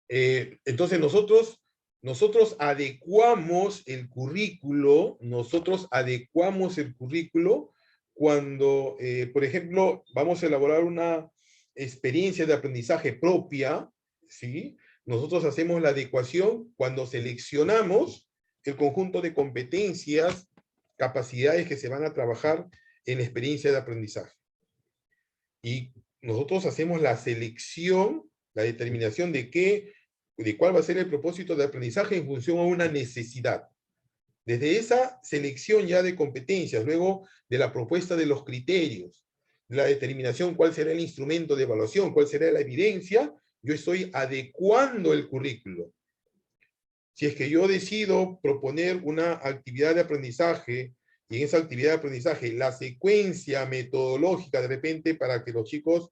Entonces nosotros adecuamos el currículo, cuando, por ejemplo, vamos a elaborar una experiencia de aprendizaje propia, ¿sí? Nosotros hacemos la adecuación cuando seleccionamos el conjunto de competencias, capacidades que se van a trabajar en la experiencia de aprendizaje. Y nosotros hacemos la selección, la determinación de cuál va a ser el propósito de aprendizaje en función a una necesidad. Desde esa selección ya de competencias, luego de la propuesta de los criterios, de la determinación cuál será el instrumento de evaluación, cuál será la evidencia, yo estoy adecuando el currículo. Si es que yo decido proponer una actividad de aprendizaje, y en esa actividad de aprendizaje, la secuencia metodológica de repente para que los chicos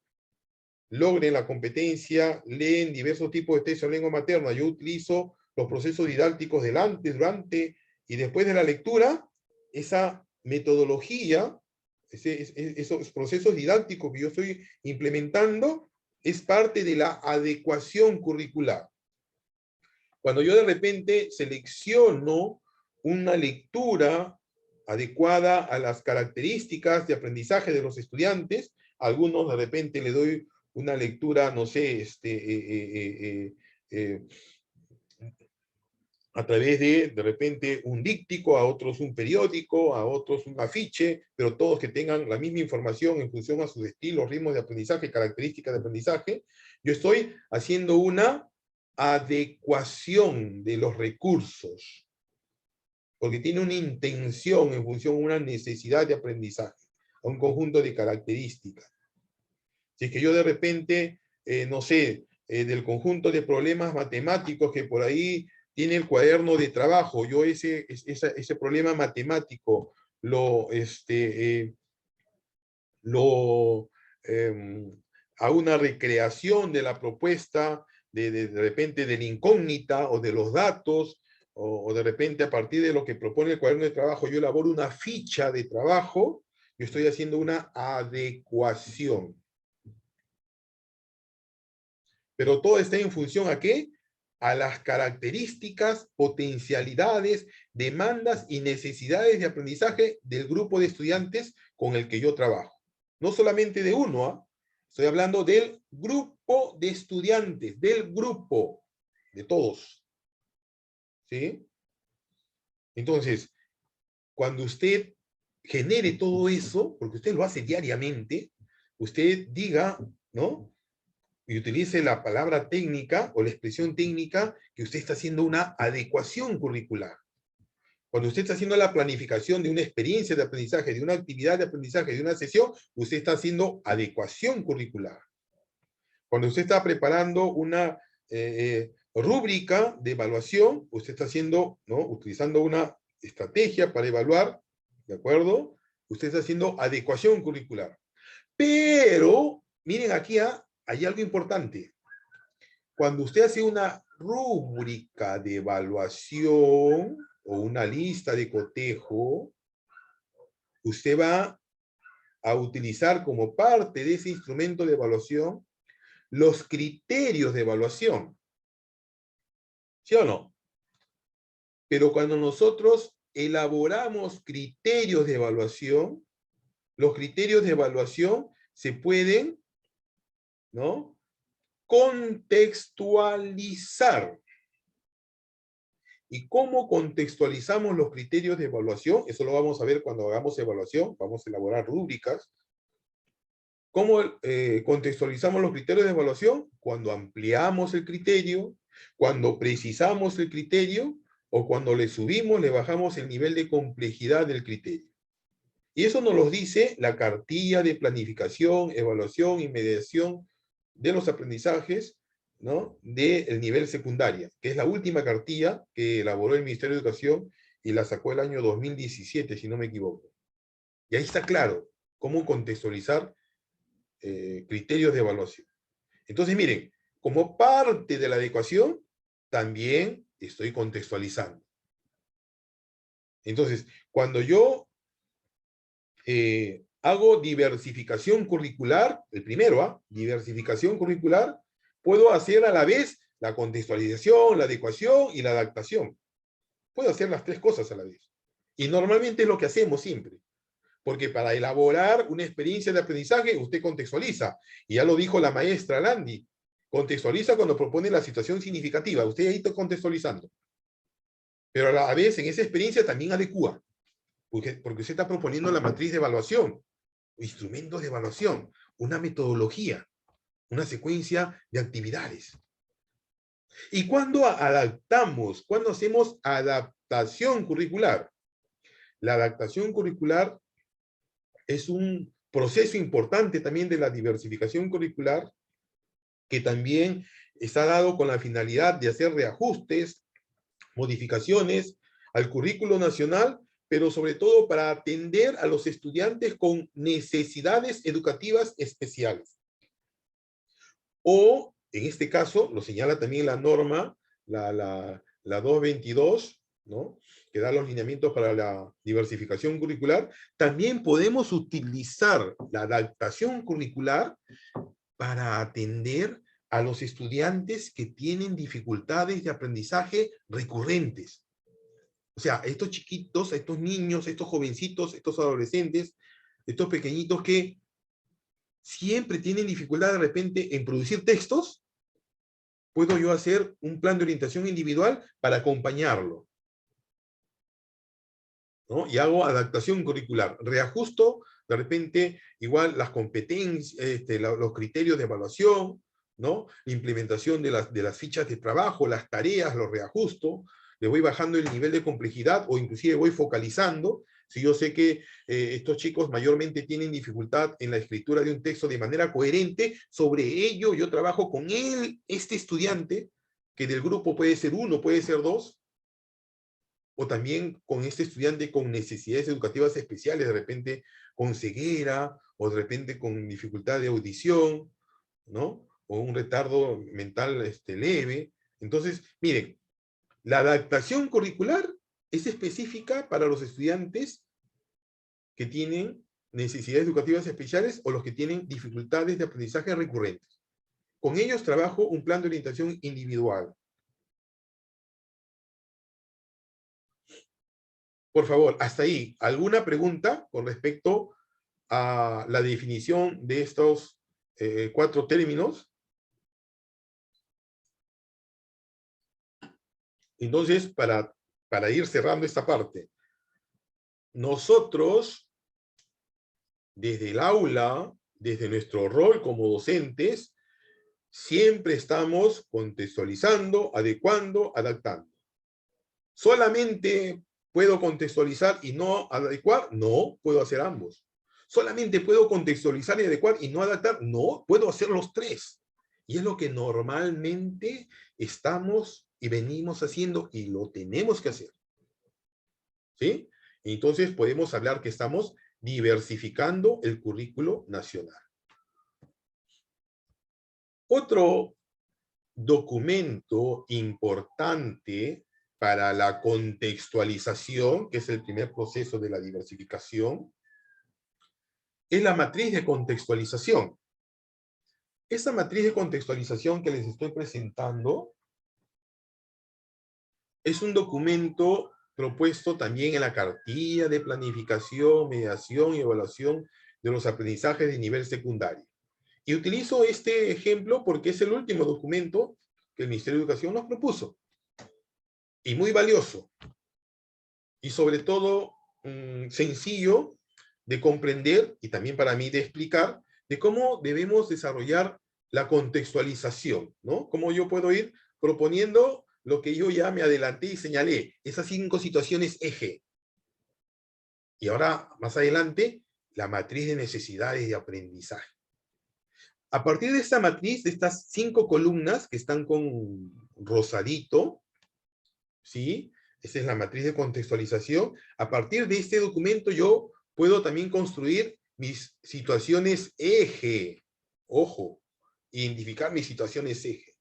logren la competencia, leen diversos tipos de textos en lengua materna, yo utilizo los procesos didácticos del antes, durante y después de la lectura, esa metodología, esos procesos didácticos que yo estoy implementando, es parte de la adecuación curricular. Cuando yo de repente selecciono una lectura adecuada a las características de aprendizaje de los estudiantes, a algunos de repente le doy una lectura, no sé, a través de repente un díptico, a otros un periódico, a otros un afiche, pero todos que tengan la misma información en función a sus estilos, ritmos de aprendizaje, características de aprendizaje, yo estoy haciendo una adecuación de los recursos, porque tiene una intención en función a una necesidad de aprendizaje, a un conjunto de características. Si es que yo de repente, no sé, del conjunto de problemas matemáticos que por ahí tiene el cuaderno de trabajo, yo ese problema matemático lo hago una recreación de la propuesta, de repente de la incógnita o de los datos, o de repente a partir de lo que propone el cuaderno de trabajo, yo elaboro una ficha de trabajo, yo estoy haciendo una adecuación. Pero todo está en función ¿a qué? A las características, potencialidades, demandas y necesidades de aprendizaje del grupo de estudiantes con el que yo trabajo. No solamente de uno, ¿eh? Estoy hablando del grupo de estudiantes, del grupo, de todos. ¿Sí? Entonces, cuando usted genere todo eso, porque usted lo hace diariamente, usted diga, ¿no? Y utilice la palabra técnica o la expresión técnica que usted está haciendo una adecuación curricular. Cuando usted está haciendo la planificación de una experiencia de aprendizaje, de una actividad de aprendizaje, de una sesión, usted está haciendo adecuación curricular. Cuando usted está preparando una rúbrica de evaluación, usted está haciendo, ¿no? Utilizando una estrategia para evaluar, ¿de acuerdo? Usted está haciendo adecuación curricular. Pero, miren aquí, hay algo importante. Cuando usted hace una rúbrica de evaluación o una lista de cotejo, usted va a utilizar como parte de ese instrumento de evaluación los criterios de evaluación. ¿Sí o no? Pero cuando nosotros elaboramos criterios de evaluación, los criterios de evaluación se pueden, ¿no?, contextualizar. ¿Y cómo contextualizamos los criterios de evaluación? Eso lo vamos a ver cuando hagamos evaluación, vamos a elaborar rúbricas. ¿Cómo contextualizamos los criterios de evaluación? Cuando ampliamos el criterio, cuando precisamos el criterio, o cuando le subimos, le bajamos el nivel de complejidad del criterio. Y eso nos lo dice la cartilla de planificación, evaluación y mediación de los aprendizajes, ¿no?, del nivel secundaria, que es la última cartilla que elaboró el Ministerio de Educación y la sacó el año 2017, si no me equivoco. Y ahí está claro cómo contextualizar criterios de evaluación. Entonces, miren, como parte de la adecuación, también estoy contextualizando. Entonces, cuando yo hago diversificación curricular, el primero, diversificación curricular, puedo hacer a la vez la contextualización, la adecuación y la adaptación. Puedo hacer las tres cosas a la vez. Y normalmente es lo que hacemos siempre. Porque para elaborar una experiencia de aprendizaje, usted contextualiza. Y ya lo dijo la maestra Landy. Contextualiza cuando propone la situación significativa. Usted ahí está contextualizando. Pero a la vez, en esa experiencia también adecua. Porque usted está proponiendo la matriz de evaluación, instrumentos de evaluación, una metodología, una secuencia de actividades. ¿Y cuándo adaptamos? ¿Cuándo hacemos adaptación curricular? La adaptación curricular es un proceso importante también de la diversificación curricular que también está dado con la finalidad de hacer reajustes, modificaciones al currículo nacional, pero sobre todo para atender a los estudiantes con necesidades educativas especiales. O, en este caso, lo señala también la norma, la 222, ¿no?, que da los lineamientos para la diversificación curricular, también podemos utilizar la adaptación curricular para atender a los estudiantes que tienen dificultades de aprendizaje recurrentes. O sea, estos chiquitos, estos niños, estos jovencitos, estos adolescentes, estos pequeñitos que siempre tienen dificultad de repente en producir textos, puedo yo hacer un plan de orientación individual para acompañarlo, ¿no? Y hago adaptación curricular, reajusto de repente igual las competencias, los criterios de evaluación, ¿no? La implementación de las fichas de trabajo, las tareas, los reajusto, le voy bajando el nivel de complejidad o inclusive voy focalizando. Si yo sé que estos chicos mayormente tienen dificultad en la escritura de un texto de manera coherente, sobre ello yo trabajo con él, este estudiante, que del grupo puede ser uno, puede ser dos, o también con este estudiante con necesidades educativas especiales, de repente con ceguera, o de repente con dificultad de audición, ¿no? O un retardo mental leve. Entonces, miren, la adaptación curricular es específica para los estudiantes que tienen necesidades educativas especiales o los que tienen dificultades de aprendizaje recurrentes. Con ellos trabajo un plan de orientación individual. Por favor, hasta ahí, ¿alguna pregunta con respecto a la definición de estos 4 términos? Entonces, para ir cerrando esta parte, nosotros, desde el aula, desde nuestro rol como docentes, siempre estamos contextualizando, adecuando, adaptando. ¿Solamente puedo contextualizar y no adecuar? No, puedo hacer ambos. ¿Solamente puedo contextualizar y adecuar y no adaptar? No, puedo hacer los tres. Y es lo que normalmente estamos y venimos haciendo y lo tenemos que hacer. ¿Sí? Entonces podemos hablar que estamos diversificando el currículo nacional. Otro documento importante para la contextualización, que es el primer proceso de la diversificación, es la matriz de contextualización. Esa matriz de contextualización que les estoy presentando es un documento propuesto también en la cartilla de planificación, mediación y evaluación de los aprendizajes de nivel secundario. Y utilizo este ejemplo porque es el último documento que el Ministerio de Educación nos propuso. Y muy valioso. Y sobre todo sencillo de comprender y también para mí de explicar de cómo debemos desarrollar la contextualización, ¿no? Cómo yo puedo ir proponiendo lo que yo ya me adelanté y señalé, esas 5 situaciones eje. Y ahora, más adelante, la matriz de necesidades de aprendizaje. A partir de esta matriz, de estas 5 columnas que están con rosadito, ¿sí? Esa es la matriz de contextualización. A partir de este documento yo puedo también construir mis situaciones eje. Ojo, identificar mis situaciones eje.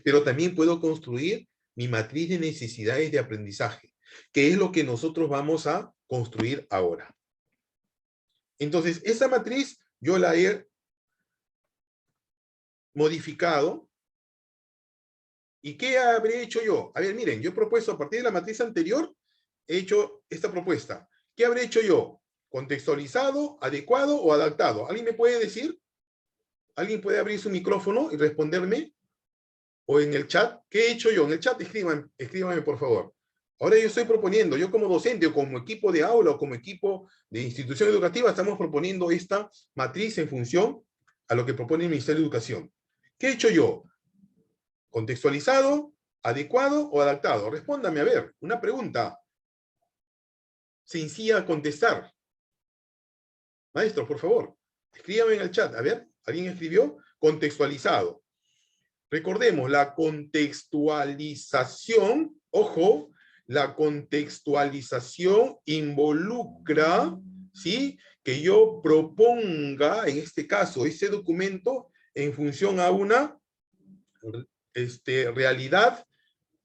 Pero también puedo construir mi matriz de necesidades de aprendizaje, que es lo que nosotros vamos a construir ahora. Entonces, esa matriz yo la he modificado ¿Y qué habré hecho yo? A ver, miren, yo he propuesto a partir de la matriz anterior, he hecho esta propuesta. ¿Qué habré hecho yo? ¿Contextualizado, adecuado o adaptado? ¿Alguien me puede decir? ¿Alguien puede abrir su micrófono y responderme? O en el chat, ¿qué he hecho yo? En el chat, escríbanme por favor. Ahora yo estoy proponiendo, yo como docente o como equipo de aula o como equipo de institución educativa, estamos proponiendo esta matriz en función a lo que propone el Ministerio de Educación. ¿Qué he hecho yo? ¿Contextualizado, adecuado o adaptado? Respóndame, a ver, una pregunta sencilla a contestar. Maestro, por favor, escríbame en el chat. A ver, ¿alguien escribió? Contextualizado. Recordemos, la contextualización, ojo, la contextualización involucra, ¿sí?, que yo proponga, en este caso, este documento en función a una realidad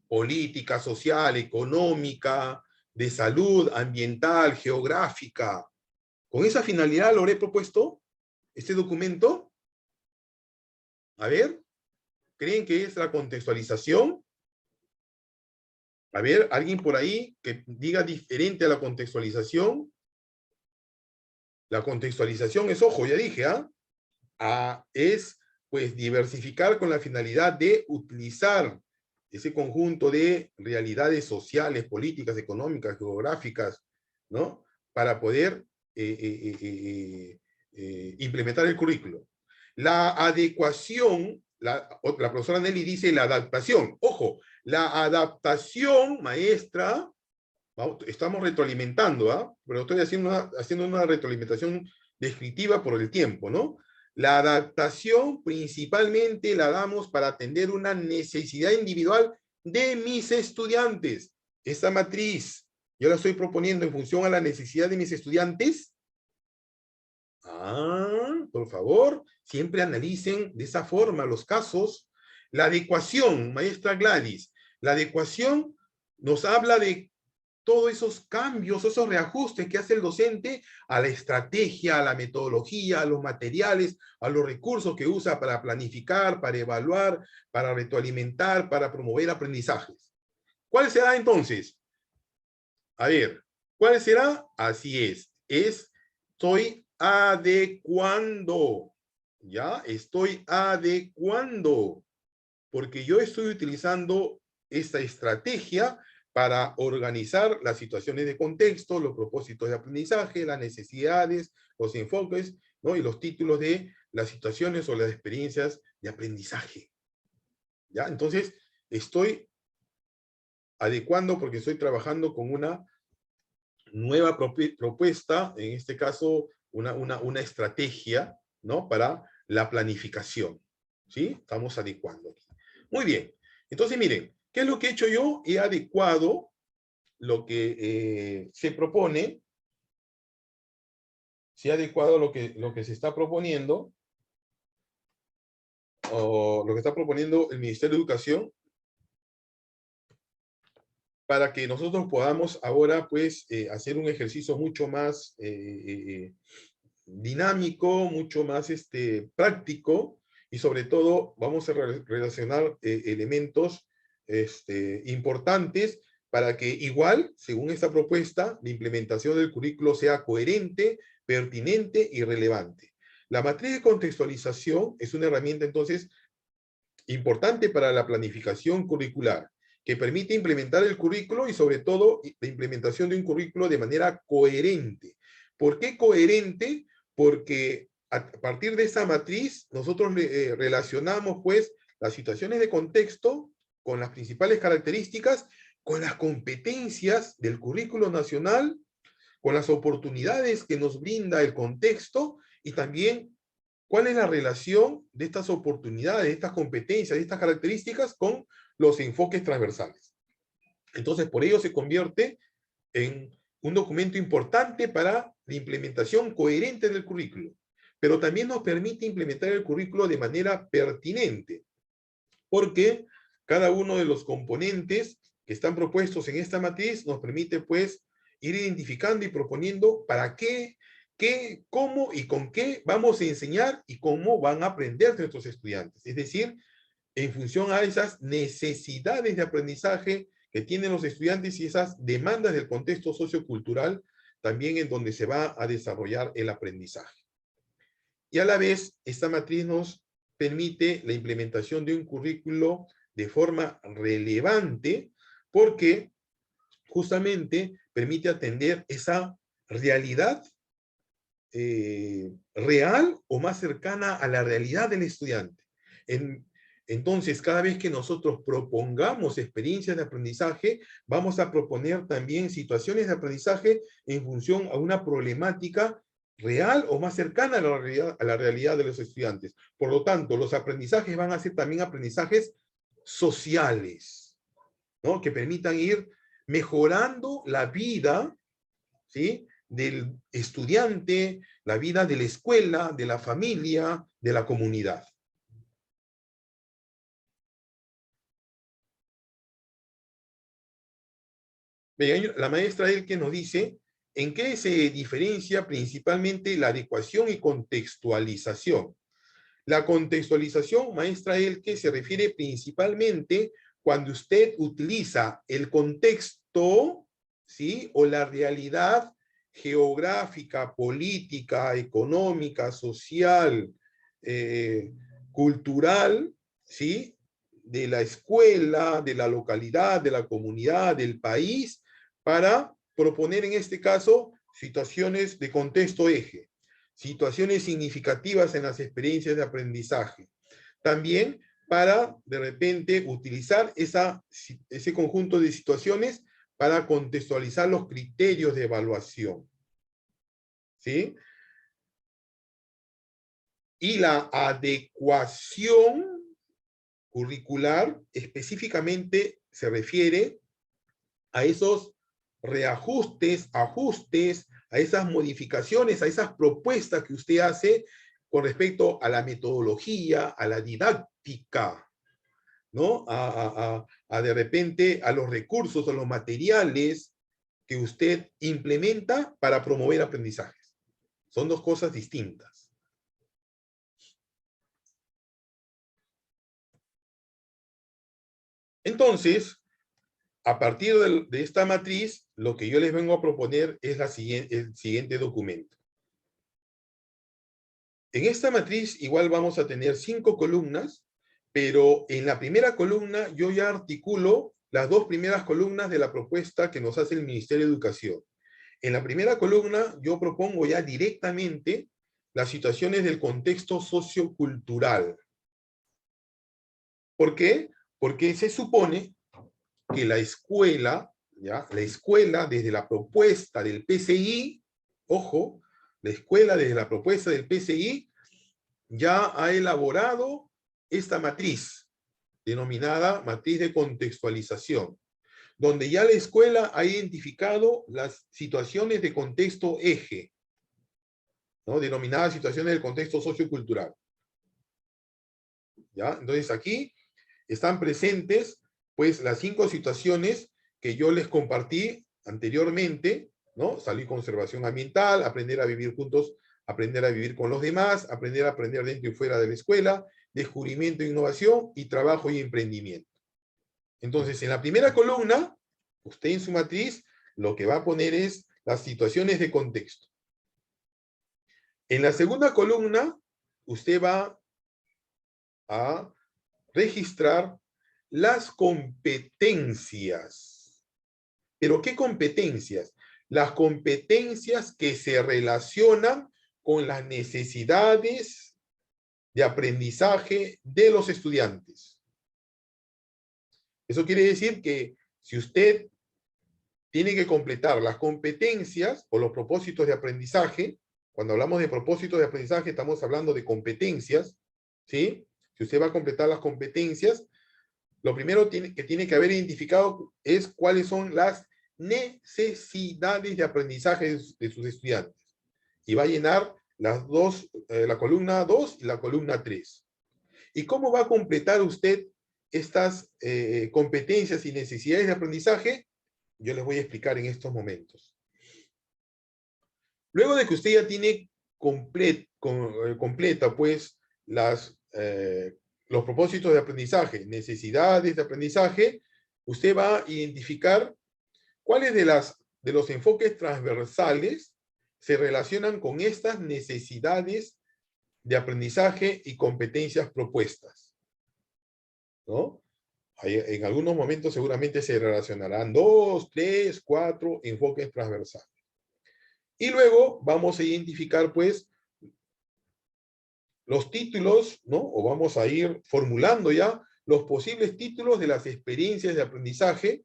política, social, económica, de salud, ambiental, geográfica. Con esa finalidad lo habré propuesto, este documento. A ver, ¿creen que es la contextualización? A ver, alguien por ahí que diga diferente a la contextualización. La contextualización es, ojo, ya dije, es pues diversificar con la finalidad de utilizar ese conjunto de realidades sociales, políticas, económicas, geográficas, ¿no? Para poder implementar el currículo. La adecuación, la profesora Nelly dice la adaptación. Ojo, la adaptación, maestra, estamos retroalimentando, pero estoy haciendo una retroalimentación descriptiva por el tiempo, ¿no? La adaptación principalmente la damos para atender una necesidad individual de mis estudiantes. Esta matriz, yo la estoy proponiendo en función a la necesidad de mis estudiantes. Por favor, siempre analicen de esa forma los casos. La adecuación, maestra Gladys, la adecuación nos habla de todos esos cambios, esos reajustes que hace el docente a la estrategia, a la metodología, a los materiales, a los recursos que usa para planificar, para evaluar, para retroalimentar, para promover aprendizajes. ¿Cuál será entonces? A ver, ¿cuál será? Así es, estoy adecuando, ¿ya? Estoy adecuando, porque yo estoy utilizando esta estrategia para organizar las situaciones de contexto, los propósitos de aprendizaje, las necesidades, los enfoques, ¿no?, y los títulos de las situaciones o las experiencias de aprendizaje. ¿Ya? Entonces, estoy adecuando porque estoy trabajando con una nueva propuesta, en este caso, una estrategia, ¿no?, para la planificación. ¿Sí? Estamos adecuando aquí. Muy bien. Entonces, miren, ¿qué es lo que he hecho yo? He adecuado lo que se propone, se ha adecuado lo que se está proponiendo, o lo que está proponiendo el Ministerio de Educación, para que nosotros podamos ahora, pues, hacer un ejercicio mucho más dinámico, mucho más práctico, y sobre todo vamos a relacionar elementos importantes para que igual, según esta propuesta, la implementación del currículo sea coherente, pertinente y relevante. La matriz de contextualización es una herramienta entonces importante para la planificación curricular, que permite implementar el currículo y sobre todo la implementación de un currículo de manera coherente. ¿Por qué coherente? Porque a partir de esa matriz nosotros relacionamos pues las situaciones de contexto con las principales características, con las competencias del currículo nacional, con las oportunidades que nos brinda el contexto y también cuál es la relación de estas oportunidades, de estas competencias, de estas características con los enfoques transversales. Entonces, por ello se convierte en un documento importante para la implementación coherente del currículo, pero también nos permite implementar el currículo de manera pertinente, porque cada uno de los componentes que están propuestos en esta matriz nos permite, pues, ir identificando y proponiendo para qué, cómo y con qué vamos a enseñar y cómo van a aprender nuestros estudiantes. Es decir, en función a esas necesidades de aprendizaje que tienen los estudiantes y esas demandas del contexto sociocultural, también en donde se va a desarrollar el aprendizaje. Y a la vez, esta matriz nos permite la implementación de un currículo de forma relevante, porque justamente permite atender esa realidad real o más cercana a la realidad del estudiante. Entonces, cada vez que nosotros propongamos experiencias de aprendizaje, vamos a proponer también situaciones de aprendizaje en función a una problemática real o más cercana a la realidad de los estudiantes. Por lo tanto, los aprendizajes van a ser también aprendizajes sociales, ¿no? Que permitan ir mejorando la vida, ¿sí?, del estudiante, la vida de la escuela, de la familia, de la comunidad. La maestra Elke nos dice en qué se diferencia principalmente la adecuación y contextualización. La contextualización, maestra Elke, se refiere principalmente cuando usted utiliza el contexto, ¿sí?, o la realidad geográfica, política, económica, social, cultural, ¿sí?, de la escuela, de la localidad, de la comunidad, del país, para proponer en este caso situaciones de contexto eje, situaciones significativas en las experiencias de aprendizaje. También para, de repente, utilizar ese conjunto de situaciones para contextualizar los criterios de evaluación. ¿Sí? Y la adecuación curricular específicamente se refiere a esos reajustes, ajustes, a esas modificaciones, a esas propuestas que usted hace con respecto a la metodología, a la didáctica, ¿no? De repente a los recursos, a los materiales que usted implementa para promover aprendizajes. Son dos cosas distintas. Entonces, a partir de esta matriz, lo que yo les vengo a proponer es el siguiente documento. En esta matriz igual vamos a tener 5 columnas, pero en la primera columna yo ya articulo las 2 primeras columnas de la propuesta que nos hace el Ministerio de Educación. En la primera columna yo propongo ya directamente las situaciones del contexto sociocultural. ¿Por qué? Porque se supone que la escuela, ¿ya?, la escuela desde la propuesta del PCI, ojo, la escuela desde la propuesta del PCI ya ha elaborado esta matriz, denominada matriz de contextualización, donde ya la escuela ha identificado las situaciones de contexto eje, ¿no?, denominadas situaciones del contexto sociocultural. ¿Ya? Entonces aquí están presentes pues las 5 situaciones que yo les compartí anteriormente, ¿no? Salud y conservación ambiental, aprender a vivir juntos, aprender a vivir con los demás, aprender a aprender dentro y fuera de la escuela, descubrimiento e innovación, y trabajo y emprendimiento. Entonces, en la primera columna, usted en su matriz, lo que va a poner es las situaciones de contexto. En la segunda columna, usted va a registrar las competencias. ¿Pero qué competencias? Las competencias que se relacionan con las necesidades de aprendizaje de los estudiantes. Eso quiere decir que si usted tiene que completar las competencias o los propósitos de aprendizaje, cuando hablamos de propósitos de aprendizaje estamos hablando de competencias, ¿sí? Si usted va a completar las competencias, lo primero que tiene que haber identificado es cuáles son las necesidades de aprendizaje de sus estudiantes. Y va a llenar las dos, la columna 2 y la columna 3. ¿Y cómo va a completar usted estas competencias y necesidades de aprendizaje? Yo les voy a explicar en estos momentos. Luego de que usted ya tiene completa pues los los propósitos de aprendizaje, necesidades de aprendizaje, usted va a identificar cuáles de los enfoques transversales se relacionan con estas necesidades de aprendizaje y competencias propuestas, ¿no? En algunos momentos seguramente se relacionarán 2, 3, 4 enfoques transversales. Y luego vamos a identificar, pues, los títulos, ¿no? O vamos a ir formulando ya los posibles títulos de las experiencias de aprendizaje,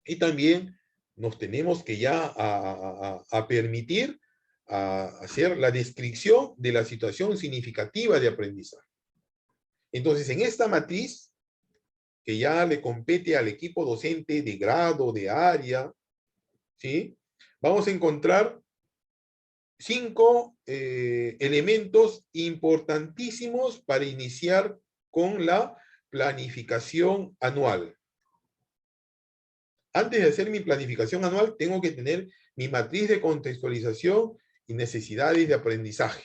y también nos tenemos que ya a permitir hacer la descripción de la situación significativa de aprendizaje. Entonces, en esta matriz, que ya le compete al equipo docente de grado, de área, ¿sí? Vamos a encontrar 5 elementos importantísimos para iniciar con la planificación anual. Antes de hacer mi planificación anual, tengo que tener mi matriz de contextualización y necesidades de aprendizaje.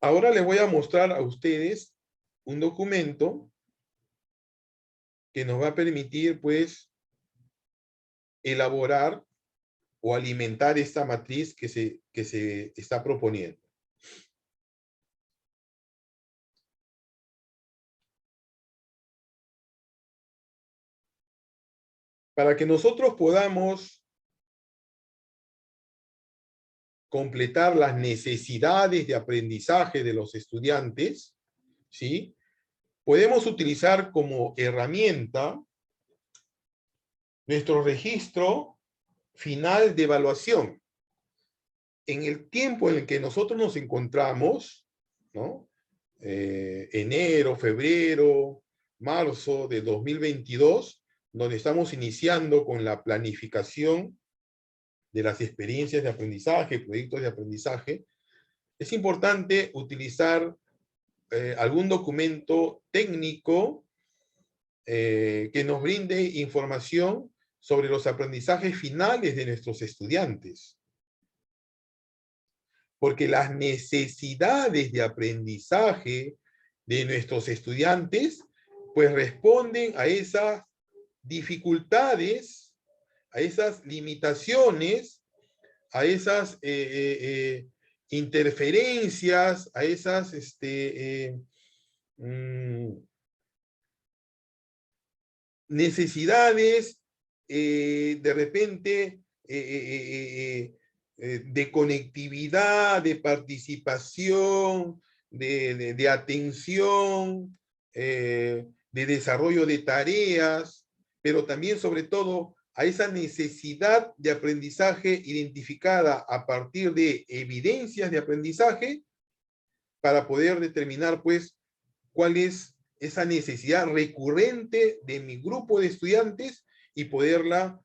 Ahora les voy a mostrar a ustedes un documento que nos va a permitir, pues, elaborar o alimentar esta matriz que se está proponiendo. Para que nosotros podamos completar las necesidades de aprendizaje de los estudiantes, ¿sí? Podemos utilizar como herramienta nuestro registro final de evaluación. En el tiempo en el que nosotros nos encontramos, ¿no? Enero, febrero, marzo de 2022, donde estamos iniciando con la planificación de las experiencias de aprendizaje, proyectos de aprendizaje, es importante utilizar algún documento técnico que nos brinde información sobre los aprendizajes finales de nuestros estudiantes. Porque las necesidades de aprendizaje de nuestros estudiantes, pues responden a esas dificultades, a esas limitaciones, a esas interferencias, a esas necesidades de repente de conectividad, de participación, de atención, de desarrollo de tareas, pero también sobre todo a esa necesidad de aprendizaje identificada a partir de evidencias de aprendizaje para poder determinar, pues, cuál es esa necesidad recurrente de mi grupo de estudiantes y poderla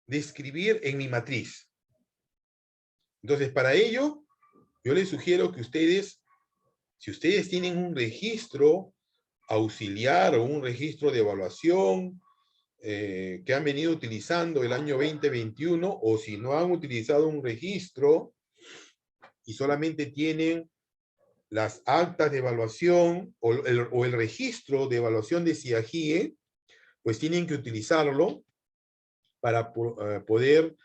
describir en mi matriz. Entonces, para ello, yo les sugiero que ustedes, si ustedes tienen un registro auxiliar o un registro de evaluación que han venido utilizando el año 2021, o si no han utilizado un registro y solamente tienen las actas de evaluación o el registro de evaluación de CIAGIE, pues tienen que utilizarlo para poder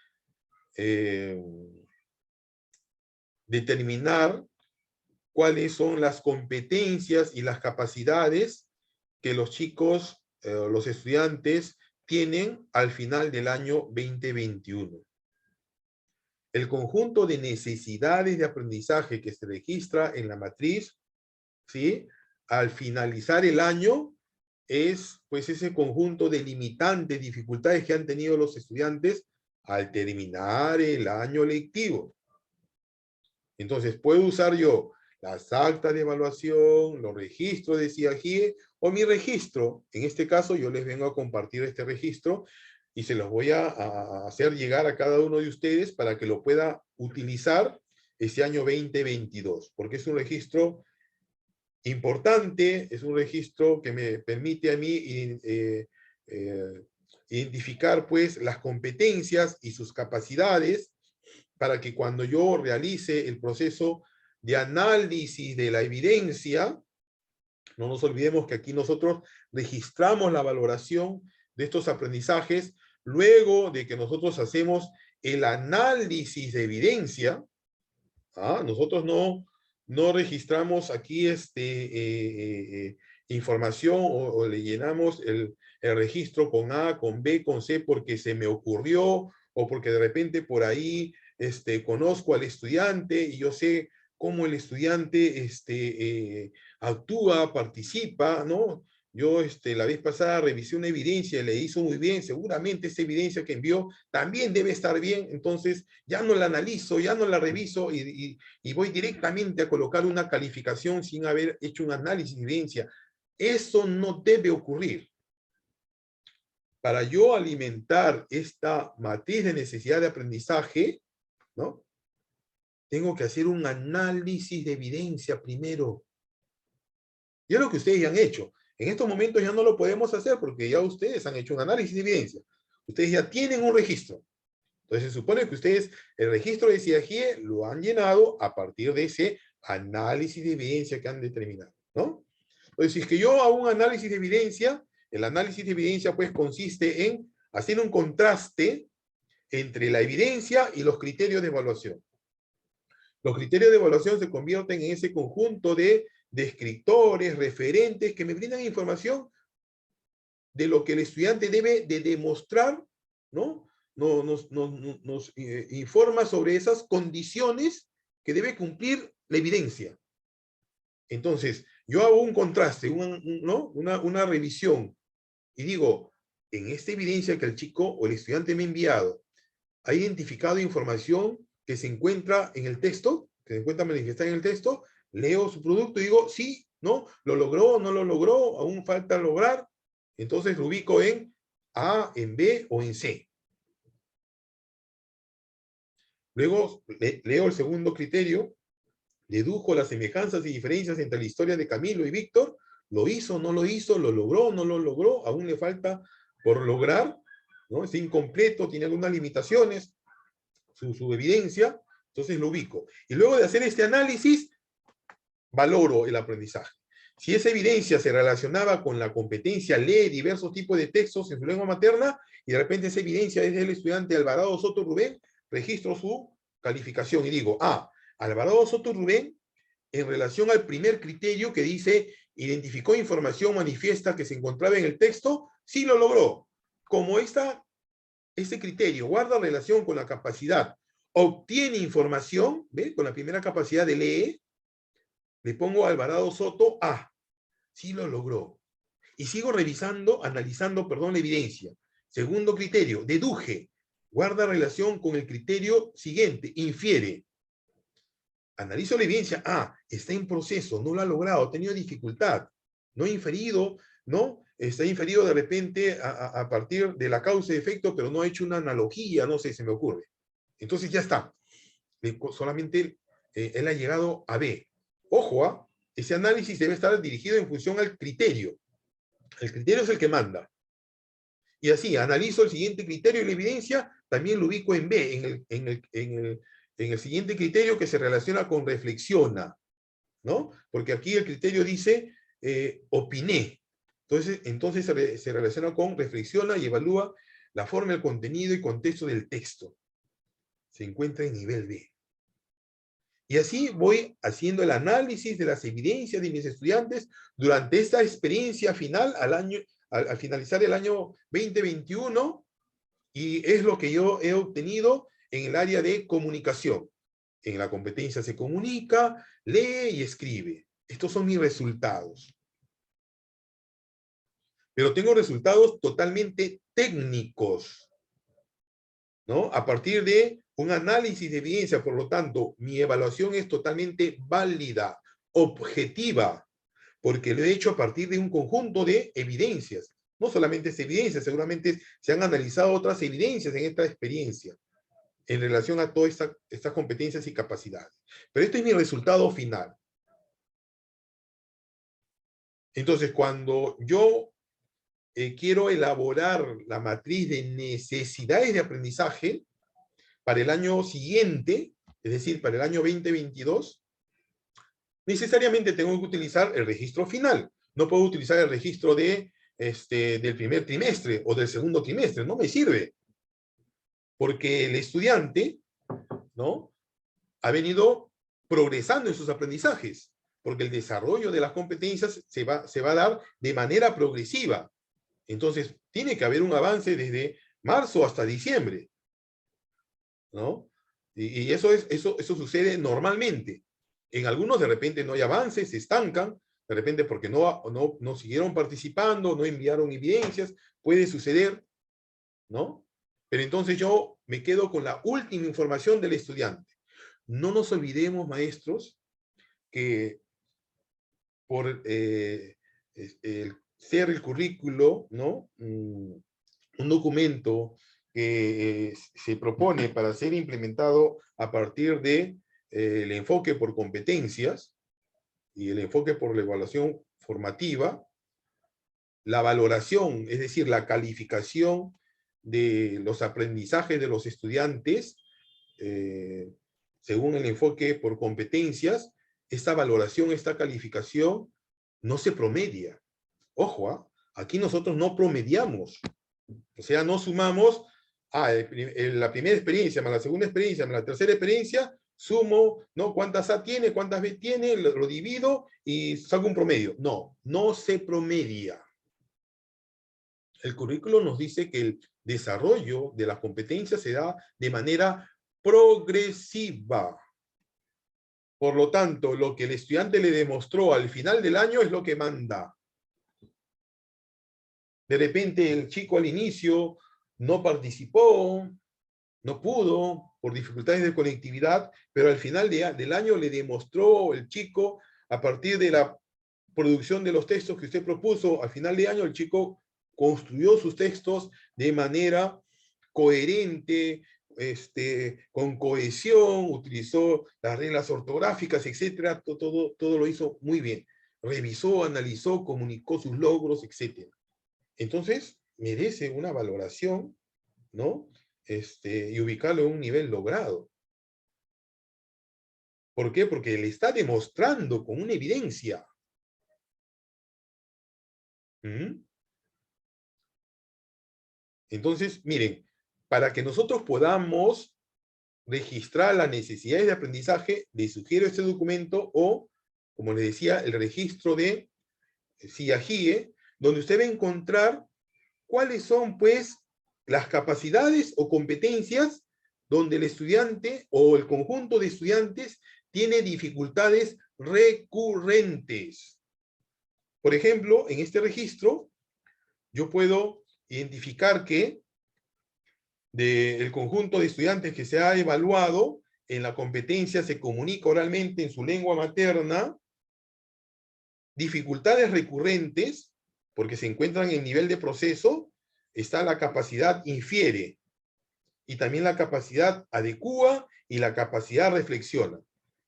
determinar cuáles son las competencias y las capacidades que los chicos, los estudiantes, tienen al final del año 2021. El conjunto de necesidades de aprendizaje que se registra en la matriz, ¿sí? Al finalizar el año, es pues ese conjunto de limitantes, dificultades que han tenido los estudiantes al terminar el año lectivo. Entonces, puedo usar yo las actas de evaluación, los registros de CIAGIE, o mi registro. En este caso, yo les vengo a compartir este registro y se los voy a hacer llegar a cada uno de ustedes para que lo pueda utilizar este año 2022, porque es un registro importante, es un registro que me permite a mí identificar pues las competencias y sus capacidades para que cuando yo realice el proceso de análisis de la evidencia, no nos olvidemos que aquí nosotros registramos la valoración de estos aprendizajes luego de que nosotros hacemos el análisis de evidencia. Nosotros no registramos aquí información o le llenamos el registro con A, con B, con C porque se me ocurrió o porque de repente por ahí conozco al estudiante y yo sé cómo el estudiante actúa, participa, ¿no? Yo la vez pasada revisé una evidencia y le hizo muy bien, seguramente esa evidencia que envió también debe estar bien, entonces ya no la analizo, ya no la reviso y voy directamente a colocar una calificación sin haber hecho un análisis de evidencia. Eso no debe ocurrir. Para yo alimentar esta matriz de necesidad de aprendizaje, ¿no? Tengo que hacer un análisis de evidencia primero. Y es lo que ustedes ya han hecho. En estos momentos ya no lo podemos hacer porque ya ustedes han hecho un análisis de evidencia. Ustedes ya tienen un registro. Entonces se supone que ustedes el registro de CIAGIE lo han llenado a partir de ese análisis de evidencia que han determinado, ¿no? Entonces, si es que yo hago un análisis de evidencia, el análisis de evidencia pues consiste en hacer un contraste entre la evidencia y los criterios de evaluación. Los criterios de evaluación se convierten en ese conjunto de descriptores, referentes, que me brindan información de lo que el estudiante debe de demostrar, ¿no? Nos informa sobre esas condiciones que debe cumplir la evidencia. Entonces, yo hago un contraste, ¿no? una revisión, y digo, en esta evidencia que el chico o el estudiante me ha enviado, ha identificado información que se encuentra en el texto, que se encuentra manifestada en el texto, leo su producto y digo, sí, no, lo logró, no lo logró, aún falta lograr, entonces lo ubico en A, en B o en C. Luego leo el segundo criterio, dedujo las semejanzas y diferencias entre la historia de Camilo y Víctor, lo hizo, no lo hizo, lo logró, no lo logró, aún le falta por lograr, ¿no? Es incompleto, tiene algunas limitaciones, su evidencia, entonces lo ubico. Y luego de hacer este análisis, valoro el aprendizaje. Si esa evidencia se relacionaba con la competencia, lee diversos tipos de textos en su lengua materna, y de repente esa evidencia es del estudiante Alvarado Soto Rubén, registro su calificación y digo, Alvarado Soto Rubén, en relación al primer criterio que dice, identificó información manifiesta que se encontraba en el texto, sí lo logró. Como este criterio guarda relación con la capacidad, obtiene información, ¿ve? Con la primera capacidad de lee, le pongo a Alvarado Soto A, sí lo logró. Y sigo revisando, analizando, perdón, la evidencia. Segundo criterio, deduje, guarda relación con el criterio siguiente, infiere. Analizo la evidencia, está en proceso, no lo ha logrado, ha tenido dificultad, no ha inferido, ¿no? Está inferido de repente a partir de la causa y efecto, pero no ha hecho una analogía, no sé, se me ocurre. Entonces ya está. Solamente él ha llegado a B. Ojo, ese análisis debe estar dirigido en función al criterio. El criterio es el que manda. Y así, analizo el siguiente criterio y la evidencia, también lo ubico en B, en el siguiente criterio que se relaciona con reflexiona, ¿no? Porque aquí el criterio dice opiné. Entonces se relaciona con reflexiona y evalúa la forma, el contenido y contexto del texto. Se encuentra en nivel B. Y así voy haciendo el análisis de las evidencias de mis estudiantes durante esta experiencia final al finalizar el año 2021, y es lo que yo he obtenido en el área de comunicación. En la competencia se comunica, lee y escribe. Estos son mis resultados. Pero tengo resultados totalmente técnicos, ¿no? A partir de un análisis de evidencia, por lo tanto, mi evaluación es totalmente válida, objetiva, porque lo he hecho a partir de un conjunto de evidencias. No solamente es evidencia, seguramente se han analizado otras evidencias en esta experiencia en relación a todas estas competencias y capacidades. Pero este es mi resultado final. Entonces, cuando yo quiero elaborar la matriz de necesidades de aprendizaje para el año siguiente, es decir, para el año 2022, necesariamente tengo que utilizar el registro final. No puedo utilizar el registro del primer trimestre o del segundo trimestre, no me sirve. Porque el estudiante, ¿no?, ha venido progresando en sus aprendizajes, porque el desarrollo de las competencias se va a dar de manera progresiva. Entonces, tiene que haber un avance desde marzo hasta diciembre, ¿no? Y eso sucede normalmente. En algunos de repente no hay avances, se estancan, de repente porque no siguieron participando, no enviaron evidencias, puede suceder, ¿no? Pero entonces yo me quedo con la última información del estudiante. No nos olvidemos, maestros, que por ser el currículo, ¿no?, un documento que se propone para ser implementado a partir de el enfoque por competencias y el enfoque por la evaluación formativa, la valoración, es decir, la calificación de los aprendizajes de los estudiantes, según el enfoque por competencias, esta valoración, esta calificación, no se promedia. Ojo, aquí nosotros no promediamos. O sea, no sumamos la primera experiencia, más la segunda experiencia, más la tercera experiencia, sumo, ¿no?, cuántas A tiene, cuántas B tiene, lo divido y saco un promedio. No, no se promedia. El currículo nos dice que el desarrollo de las competencias se da de manera progresiva. Por lo tanto, lo que el estudiante le demostró al final del año es lo que manda. De repente el chico al inicio no participó, no pudo, por dificultades de conectividad, pero al final del año le demostró el chico, a partir de la producción de los textos que usted propuso, al final de año el chico construyó sus textos de manera coherente, con cohesión, utilizó las reglas ortográficas, etcétera, todo lo hizo muy bien. Revisó, analizó, comunicó sus logros, etcétera. Entonces, merece una valoración, ¿no?, y ubicarlo en un nivel logrado. ¿Por qué? Porque le está demostrando con una evidencia. Entonces, miren, para que nosotros podamos registrar las necesidades de aprendizaje, les sugiero este documento o, como les decía, el registro de CIAGIE, donde usted va a encontrar cuáles son, pues, las capacidades o competencias donde el estudiante o el conjunto de estudiantes tiene dificultades recurrentes. Por ejemplo, en este registro, yo puedo identificar que del conjunto de estudiantes que se ha evaluado, en la competencia se comunica oralmente en su lengua materna, dificultades recurrentes, porque se encuentran en nivel de proceso, está la capacidad infiere, y también la capacidad adecua y la capacidad reflexiona.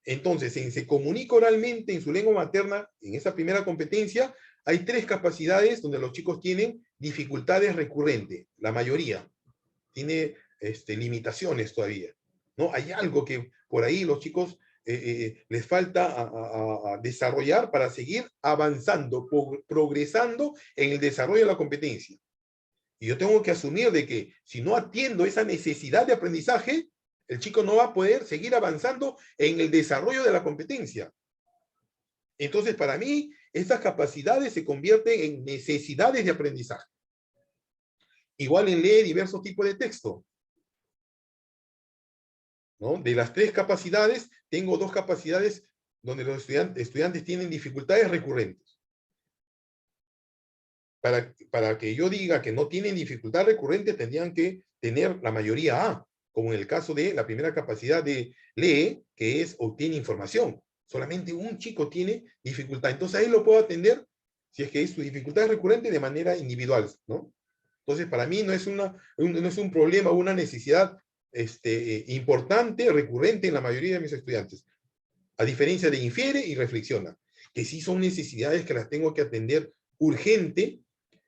Entonces, en se comunica oralmente en su lengua materna, en esa primera competencia, hay 3 capacidades donde los chicos tienen dificultades recurrentes, la mayoría tiene limitaciones todavía, ¿no? Hay algo que por ahí los chicos les falta a desarrollar para seguir avanzando, progresando en el desarrollo de la competencia. Y yo tengo que asumir de que si no atiendo esa necesidad de aprendizaje, el chico no va a poder seguir avanzando en el desarrollo de la competencia. Entonces, para mí, estas capacidades se convierten en necesidades de aprendizaje. Igual en leer diversos tipos de texto, ¿no? De las 3 capacidades, tengo 2 capacidades donde los estudiantes tienen dificultades recurrentes. Para que yo diga que no tienen dificultad recurrente, tendrían que tener la mayoría A, como en el caso de la primera capacidad de lee, que es obtiene información. Solamente un chico tiene dificultad. Entonces ahí lo puedo atender, si es que su dificultad es recurrente, de manera individual, ¿no? Entonces, para mí no es un problema o una necesidad importante, recurrente en la mayoría de mis estudiantes. A diferencia de infiere y reflexiona, que sí son necesidades que las tengo que atender urgente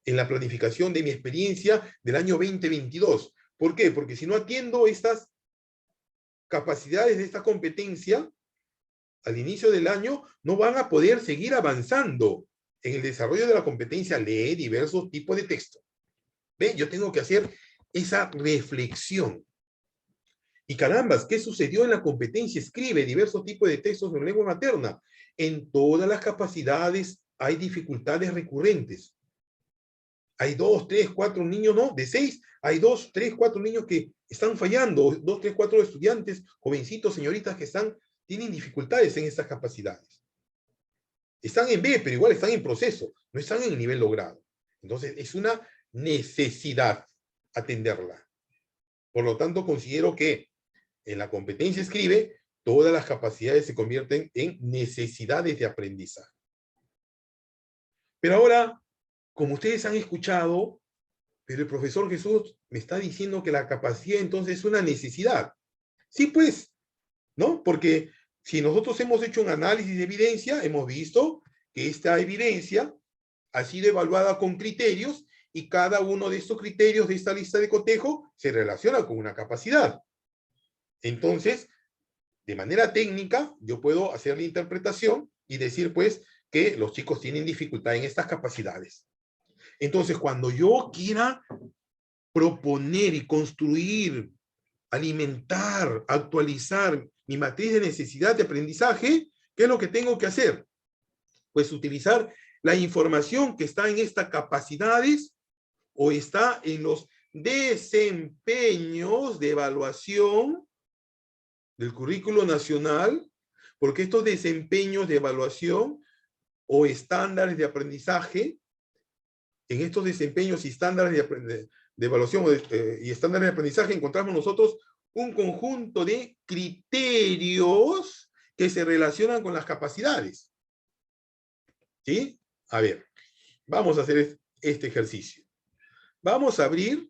en la planificación de mi experiencia del año 2022. ¿Por qué? Porque si no atiendo estas capacidades de esta competencia, al inicio del año no van a poder seguir avanzando en el desarrollo de la competencia lee diversos tipos de texto. ¿Ven? Yo tengo que hacer esa reflexión. Y carambas, ¿qué sucedió en la competencia? Escribe diversos tipos de textos en lengua materna. En todas las capacidades hay dificultades recurrentes. Hay 2, 3, 4 niños, ¿no? De 6, hay 2, 3, 4 niños que están fallando, 2, 3, 4 estudiantes, jovencitos, señoritas que tienen dificultades en estas capacidades. Están en B, pero igual están en proceso, no están en el nivel logrado. Entonces, es una necesidad atenderla. Por lo tanto, considero que en la competencia escribe, todas las capacidades se convierten en necesidades de aprendizaje. Pero ahora, como ustedes han escuchado, pero el profesor Jesús me está diciendo que la capacidad entonces es una necesidad. Sí, pues, ¿no? Porque si nosotros hemos hecho un análisis de evidencia, hemos visto que esta evidencia ha sido evaluada con criterios y cada uno de estos criterios de esta lista de cotejo se relaciona con una capacidad. Entonces, de manera técnica, yo puedo hacer la interpretación y decir, pues, que los chicos tienen dificultad en estas capacidades. Entonces, cuando yo quiera proponer y construir, alimentar, actualizar mi matriz de necesidad de aprendizaje, ¿qué es lo que tengo que hacer? Pues utilizar la información que está en estas capacidades o está en los desempeños de evaluación del currículo nacional, porque estos desempeños de evaluación o estándares de aprendizaje, en estos desempeños y estándares de evaluación y estándares de aprendizaje encontramos nosotros un conjunto de criterios que se relacionan con las capacidades. ¿Sí? A ver, vamos a hacer este ejercicio. Vamos a abrir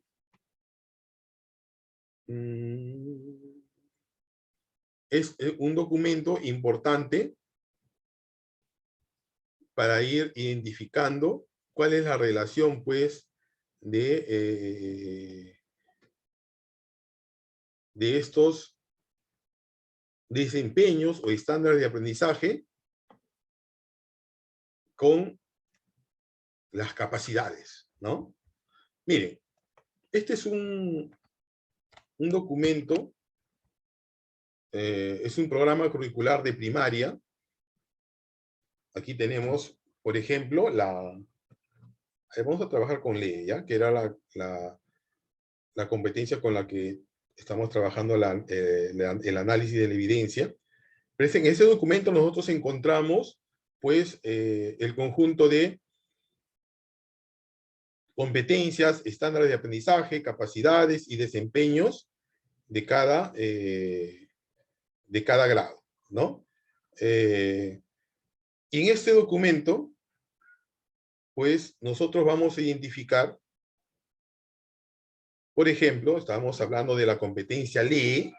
es un documento importante para ir identificando cuál es la relación, pues, de estos desempeños o estándares de aprendizaje con las capacidades, ¿no? Miren, este es un documento, es un programa curricular de primaria. Aquí tenemos, por ejemplo, vamos a trabajar con ley, ¿ya? Que era la competencia con la que estamos trabajando el análisis de la evidencia. Pero en ese documento nosotros encontramos, pues, el conjunto de competencias, estándares de aprendizaje, capacidades y desempeños de cada grado, ¿no? Y en este documento, pues, nosotros vamos a identificar, por ejemplo, estábamos hablando de la competencia lee.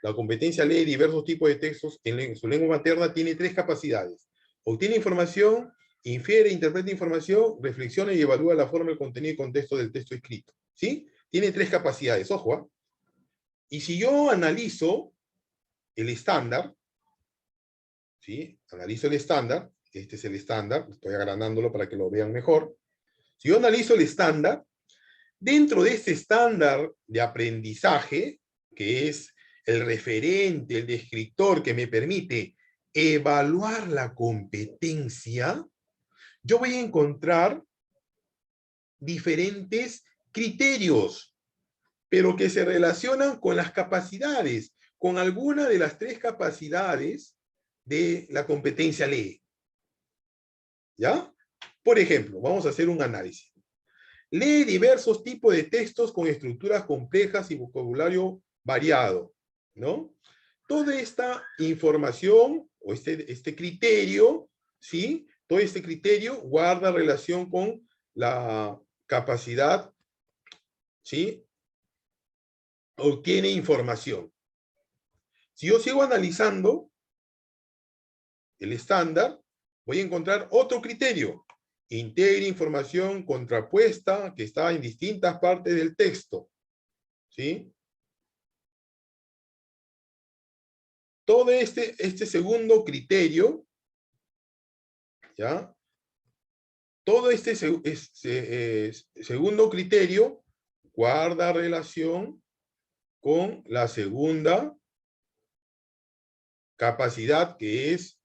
La competencia lee diversos tipos de textos en su lengua materna, tiene 3 capacidades. Obtiene información, infiere, interpreta información, reflexiona y evalúa la forma, el contenido y contexto del texto escrito. ¿Sí? Tiene 3 capacidades, ojo. ¿Eh? Y si yo analizo el estándar, ¿sí? Analizo el estándar, este es el estándar, estoy agrandándolo para que lo vean mejor. Si yo analizo el estándar, dentro de este estándar de aprendizaje, que es el referente, el descriptor que me permite evaluar la competencia, yo voy a encontrar diferentes criterios, pero que se relacionan con las capacidades, con alguna de las 3 capacidades de la competencia lee. ¿Ya? Por ejemplo, vamos a hacer un análisis. Lee diversos tipos de textos con estructuras complejas y vocabulario variado, ¿no? Toda esta información, o este criterio, ¿sí? Todo este criterio guarda relación con la capacidad, ¿sí? Obtiene información. Si yo sigo analizando el estándar, voy a encontrar otro criterio. integre información contrapuesta que está en distintas partes del texto. ¿Sí? Todo este segundo criterio, ¿ya? Todo este segundo criterio guarda relación con la segunda capacidad, que es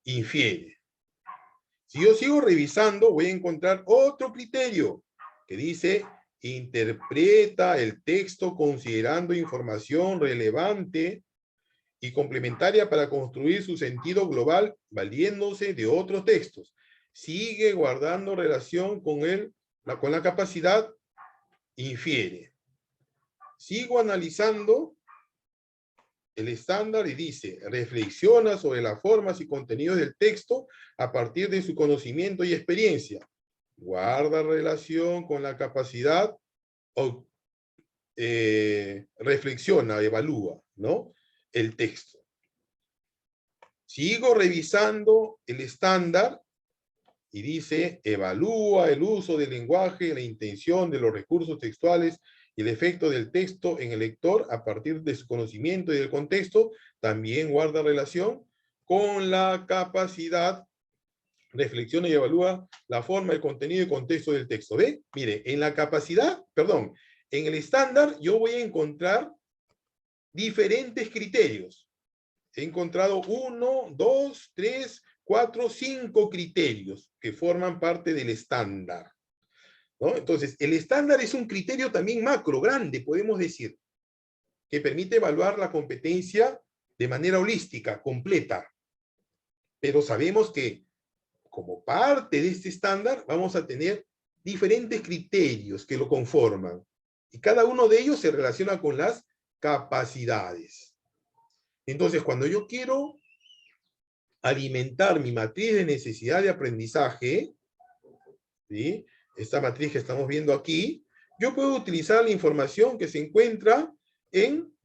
infiere. Si yo sigo revisando, voy a encontrar otro criterio que dice: interpreta el texto considerando información relevante y complementaria para construir su sentido global, valiéndose de otros textos. Sigue guardando relación con la capacidad infiere. Sigo analizando el estándar y dice: reflexiona sobre las formas y contenidos del texto a partir de su conocimiento y experiencia. Guarda relación con la capacidad, reflexiona, evalúa, ¿no? El texto. Sigo revisando el estándar y dice: evalúa el uso del lenguaje, la intención de los recursos textuales y el efecto del texto en el lector a partir de su conocimiento y del contexto. También guarda relación con la capacidad, reflexiona y evalúa la forma, el contenido y contexto del texto. ¿Ve? Mire, en la capacidad, perdón, en el estándar yo voy a encontrar diferentes criterios. He encontrado 1, 2, 3, 4, 5 criterios que forman parte del estándar, ¿no? Entonces, el estándar es un criterio también macro, grande, podemos decir, que permite evaluar la competencia de manera holística, completa. Pero sabemos que, como parte de este estándar, vamos a tener diferentes criterios que lo conforman. Y cada uno de ellos se relaciona con las capacidades. Entonces, cuando yo quiero alimentar mi matriz de necesidad de aprendizaje, ¿sí? Esta matriz que estamos viendo aquí, yo puedo utilizar la información que se encuentra en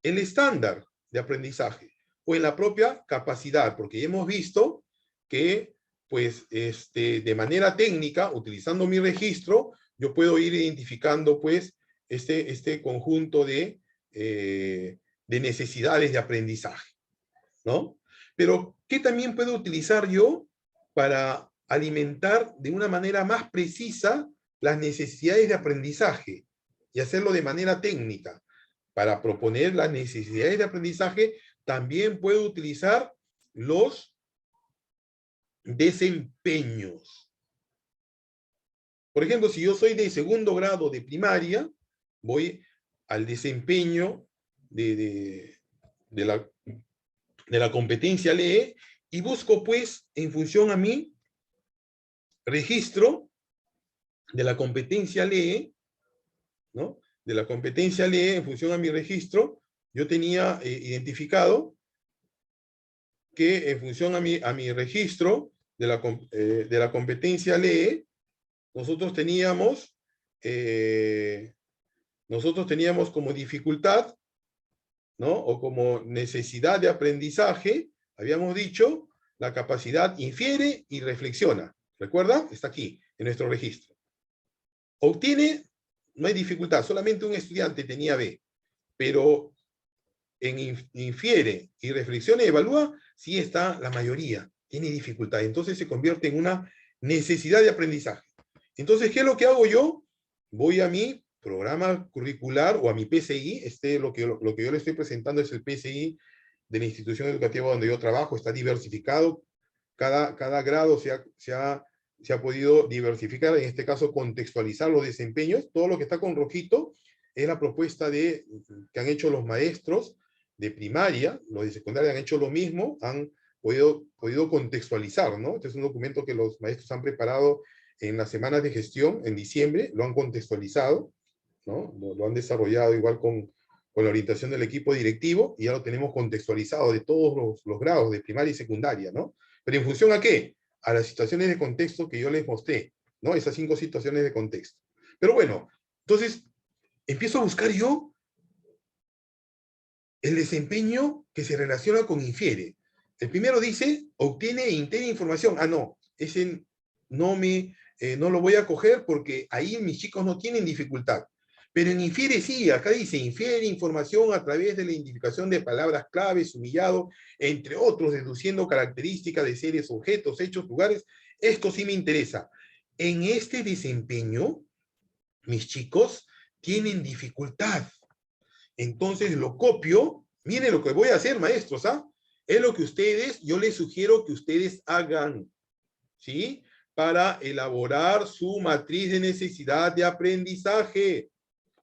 el estándar de aprendizaje o en la propia capacidad, porque ya hemos visto que, pues, de manera técnica, utilizando mi registro, yo puedo ir identificando, pues, este conjunto de necesidades de aprendizaje, ¿no? Pero, ¿qué también puedo utilizar yo para alimentar de una manera más precisa las necesidades de aprendizaje y hacerlo de manera técnica? Para proponer las necesidades de aprendizaje, también puedo utilizar los desempeños. Por ejemplo, si yo soy de segundo grado de primaria, voy al desempeño de la competencia lee y busco, pues, en función a mi registro de la competencia lee, ¿no? De la competencia lee, en función a mi registro, yo tenía identificado que en función a mi registro de la competencia lee, nosotros teníamos como dificultad, ¿no? O como necesidad de aprendizaje, habíamos dicho, la capacidad infiere y reflexiona. ¿Recuerda? Está aquí, en nuestro registro. Obtiene, no hay dificultad, solamente un estudiante tenía B, pero en infiere y reflexiona y evalúa, sí está la mayoría, tiene dificultad. Entonces se convierte en una necesidad de aprendizaje. Entonces, ¿qué es lo que hago yo? Voy a mi programa curricular o a mi PCI, lo que yo le estoy presentando es el PCI de la institución educativa donde yo trabajo, está diversificado, cada grado se ha podido diversificar, en este caso contextualizar los desempeños. Todo lo que está con rojito es la propuesta que han hecho los maestros de primaria. Los de secundaria han hecho lo mismo, han podido contextualizar, ¿no? Este es un documento que los maestros han preparado en las semanas de gestión, en diciembre, lo han contextualizado, ¿no? Lo han desarrollado igual con la orientación del equipo directivo, y ya lo tenemos contextualizado de todos los grados de primaria y secundaria, ¿no? Pero ¿en función a qué? A las situaciones de contexto que yo les mostré, ¿no? Esas 5 situaciones de contexto. Pero bueno, entonces, empiezo a buscar yo el desempeño que se relaciona con infiere. El primero dice, obtiene e integra información. Ah, no, ese no lo voy a coger porque ahí mis chicos no tienen dificultad. Pero en infiere sí, acá dice, infiere información a través de la identificación de palabras claves, humillado, entre otros, deduciendo características de seres, objetos, hechos, lugares. Esto sí me interesa. En este desempeño, mis chicos tienen dificultad. Entonces lo copio. Miren lo que voy a hacer, maestros, ¿ah? Es lo que yo les sugiero que ustedes hagan, ¿sí? Para elaborar su matriz de necesidad de aprendizaje.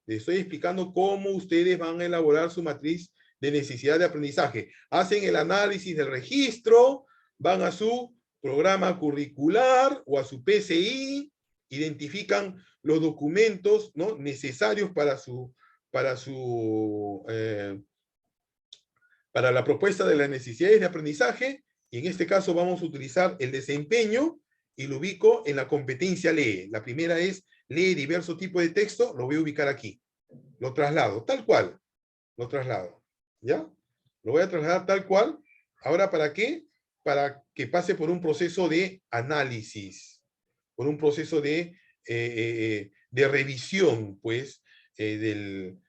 Les estoy explicando cómo ustedes van a elaborar su matriz de necesidad de aprendizaje. Hacen el análisis del registro, van a su programa curricular o a su PCI, identifican los documentos, ¿no?, necesarios para la propuesta de las necesidades de aprendizaje, y en este caso vamos a utilizar el desempeño y lo ubico en la competencia lee. La primera es lee diversos tipos de texto, lo voy a ubicar aquí. Lo traslado, tal cual. Lo traslado. ¿Ya? Lo voy a trasladar tal cual. Ahora, ¿para qué? Para que pase por un proceso de análisis, por un proceso de revisión, pues, en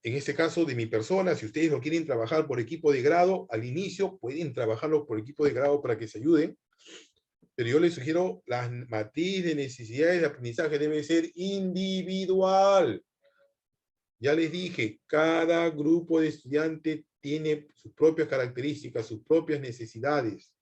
este caso de mi persona. Si ustedes lo quieren trabajar por equipo de grado, al inicio pueden trabajarlo por equipo de grado para que se ayuden, pero yo les sugiero, la matriz de necesidades de aprendizaje debe ser individual. Ya les dije, cada grupo de estudiantes tiene sus propias características, sus propias necesidades.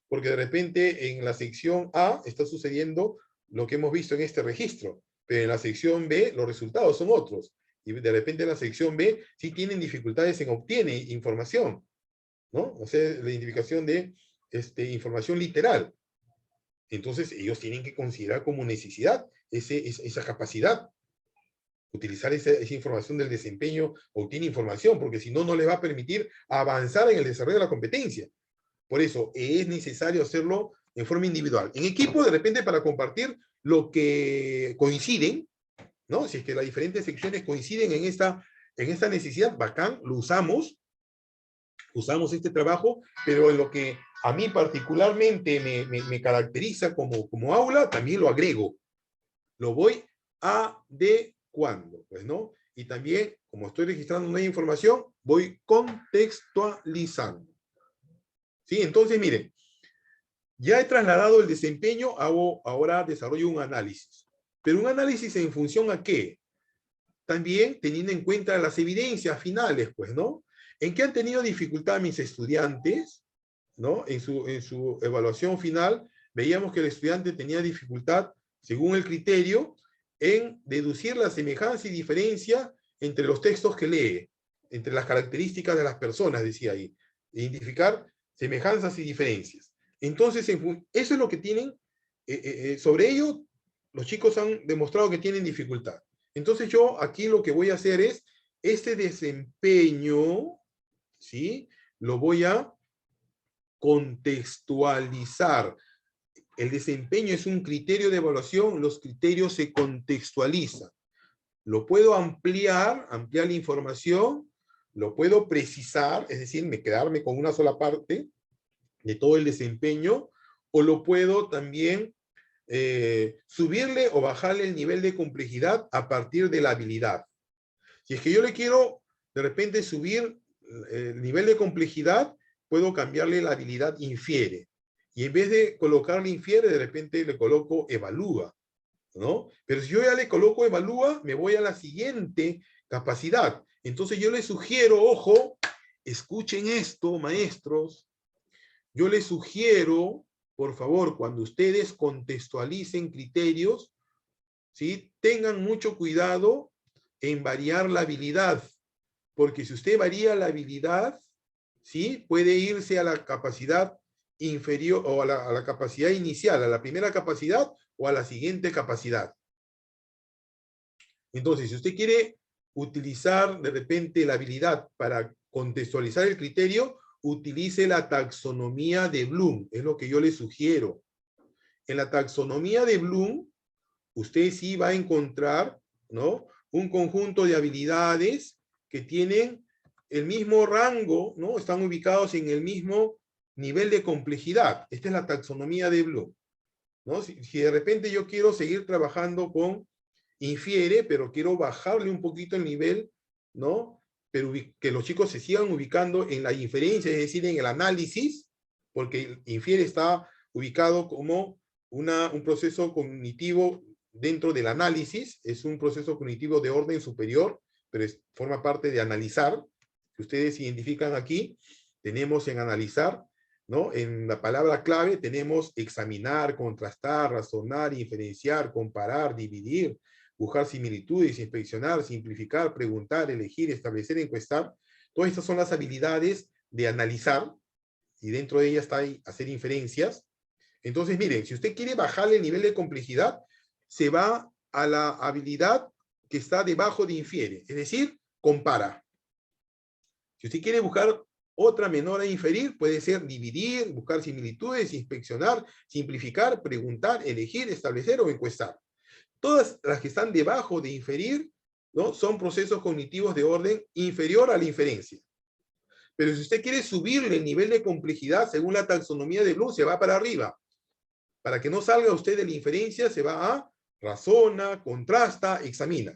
Porque de repente en la sección A está sucediendo lo que hemos visto en este registro, pero en la sección B los resultados son otros. Y de repente en la sección B sí tienen dificultades en obtener información, ¿no? O sea, la identificación de información literal. Entonces ellos tienen que considerar como necesidad esa capacidad, utilizar esa información del desempeño, obtiene información, porque si no, no les va a permitir avanzar en el desarrollo de la competencia. Por eso es necesario hacerlo en forma individual. En equipo, de repente, para compartir lo que coinciden, ¿no? Si es que las diferentes secciones coinciden en esta necesidad, bacán, lo usamos este trabajo, pero en lo que a mí particularmente me caracteriza como aula, también lo agrego. Lo voy adecuando, pues, ¿no? Y también, como estoy registrando una información, voy contextualizando. ¿Sí? Entonces, miren, ya he trasladado el desempeño, ahora desarrollo un análisis. Pero un análisis en función a qué? También teniendo en cuenta las evidencias finales, pues, ¿no? ¿En qué han tenido dificultad mis estudiantes? ¿No? En su evaluación final, veíamos que el estudiante tenía dificultad, según el criterio, en deducir la semejanza y diferencia entre los textos que lee, entre las características de las personas, decía ahí. Identificar semejanzas y diferencias. Entonces, eso es lo que tienen, sobre ello, los chicos han demostrado que tienen dificultad. Entonces yo aquí lo que voy a hacer es, este desempeño, ¿sí?, lo voy a contextualizar. El desempeño es un criterio de evaluación, los criterios se contextualizan. Lo puedo ampliar la información, lo puedo precisar, es decir, quedarme con una sola parte de todo el desempeño, o lo puedo también subirle o bajarle el nivel de complejidad a partir de la habilidad. Si es que yo le quiero de repente subir el nivel de complejidad, puedo cambiarle la habilidad infiere. Y en vez de colocarle infiere, de repente le coloco evalúa, ¿no? Pero si yo ya le coloco evalúa, me voy a la siguiente capacidad. Entonces yo les sugiero, ojo, escuchen esto, maestros. Yo les sugiero, por favor, cuando ustedes contextualicen criterios, ¿sí?, tengan mucho cuidado en variar la habilidad, porque si usted varía la habilidad, ¿sí?, puede irse a la capacidad inferior o a la capacidad inicial, a la primera capacidad o a la siguiente capacidad. Entonces, si usted quiere utilizar de repente la habilidad para contextualizar el criterio, utilice la taxonomía de Bloom, es lo que yo le sugiero. En la taxonomía de Bloom, usted sí va a encontrar, ¿no?, un conjunto de habilidades que tienen el mismo rango, ¿no?, están ubicados en el mismo nivel de complejidad. Esta es la taxonomía de Bloom. ¿no? Si de repente yo quiero seguir trabajando con Infiere, pero quiero bajarle un poquito el nivel, ¿no? Pero que los chicos se sigan ubicando en la inferencia, es decir, en el análisis, porque Infiere está ubicado como un proceso cognitivo dentro del análisis, es un proceso cognitivo de orden superior, pero forma parte de analizar, que ustedes identifican aquí, tenemos en analizar, ¿no? En la palabra clave tenemos examinar, contrastar, razonar, inferenciar, comparar, dividir, buscar similitudes, inspeccionar, simplificar, preguntar, elegir, establecer, encuestar. Todas estas son las habilidades de analizar, y dentro de ellas está hacer inferencias. Entonces, miren, si usted quiere bajarle el nivel de complejidad, se va a la habilidad que está debajo de infiere, es decir, compara. Si usted quiere buscar otra menor a inferir, puede ser dividir, buscar similitudes, inspeccionar, simplificar, preguntar, elegir, establecer o encuestar. Todas las que están debajo de inferir, ¿no? Son procesos cognitivos de orden inferior a la inferencia. Pero si usted quiere subirle el nivel de complejidad, según la taxonomía de Bloom, se va para arriba. Para que no salga usted de la inferencia, se va a razona, contrasta, examina.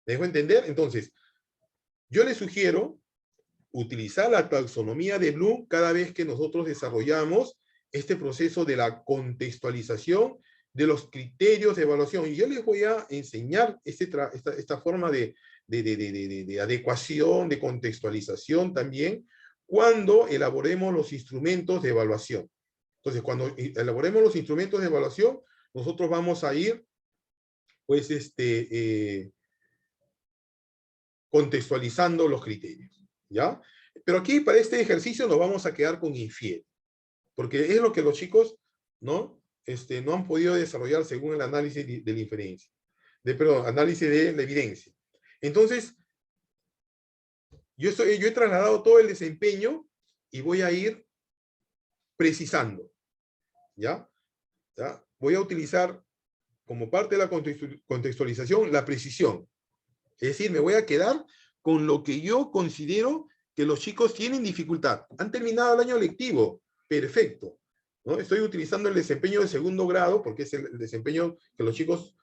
¿Me dejo entender? Entonces, yo le sugiero utilizar la taxonomía de Bloom cada vez que nosotros desarrollamos este proceso de la contextualización de los criterios de evaluación. Y yo les voy a enseñar esta forma de adecuación, de contextualización también, cuando elaboremos los instrumentos de evaluación. Entonces, cuando elaboremos los instrumentos de evaluación, nosotros vamos a ir, pues, contextualizando los criterios, ¿ya? Pero aquí, para este ejercicio, nos vamos a quedar con infiere, porque es lo que los chicos, ¿no? No han podido desarrollar según el análisis de la inferencia, perdón, análisis de la evidencia. Entonces, yo he trasladado todo el desempeño y voy a ir precisando, ¿ya? ¿Ya? Voy a utilizar como parte de la contextualización la precisión. Es decir, me voy a quedar con lo que yo considero que los chicos tienen dificultad. Han terminado el año lectivo, perfecto, ¿no? Estoy utilizando el desempeño de segundo grado, porque es el desempeño que los chicos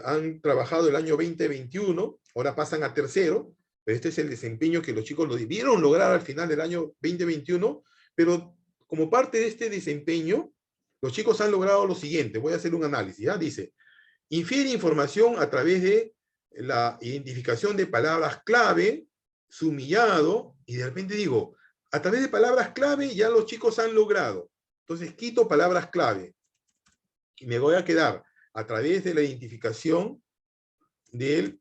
han trabajado el año 2021, ahora pasan a tercero, pero este es el desempeño que los chicos lo debieron lograr al final del año 2021, pero como parte de este desempeño, los chicos han logrado lo siguiente. Voy a hacer un análisis, ¿ya? Dice, infiere información a través de la identificación de palabras clave, sumillado, y de repente digo, a través de palabras clave ya los chicos han logrado. Entonces quito palabras clave y me voy a quedar a través de la identificación del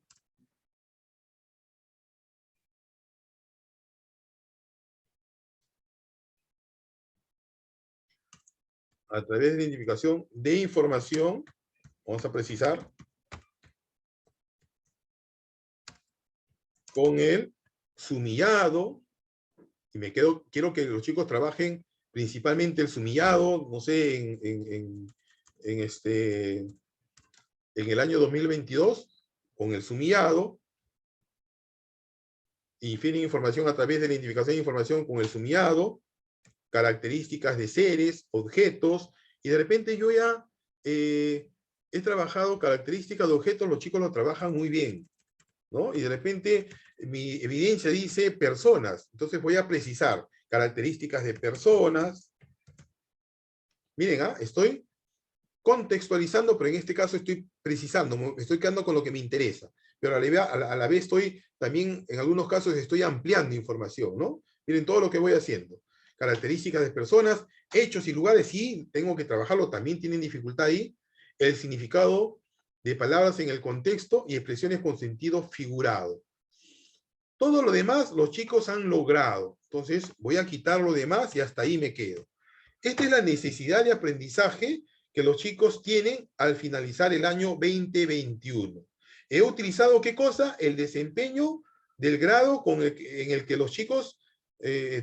a través de la identificación de información, vamos a precisar, con el sumillado, y quiero que los chicos trabajen principalmente el sumillado, no sé, en el año 2022, con el sumillado, infieren información a través de la identificación de información con el sumillado, características de seres, objetos, y de repente yo ya he trabajado características de objetos, los chicos lo trabajan muy bien, ¿no? Y de repente mi evidencia dice personas, entonces voy a precisar características de personas. Miren, estoy contextualizando, pero en este caso estoy precisando, me estoy quedando con lo que me interesa, pero a la vez estoy también, en algunos casos estoy ampliando información, ¿no? Miren todo lo que voy haciendo. Características de personas, hechos y lugares, sí, tengo que trabajarlo, también tienen dificultad ahí. El significado de palabras en el contexto y expresiones con sentido figurado. Todo lo demás los chicos han logrado, entonces voy a quitar lo demás y hasta ahí me quedo. Esta es la necesidad de aprendizaje que los chicos tienen al finalizar el año 2021. He utilizado, ¿qué cosa? El desempeño del grado en el que los chicos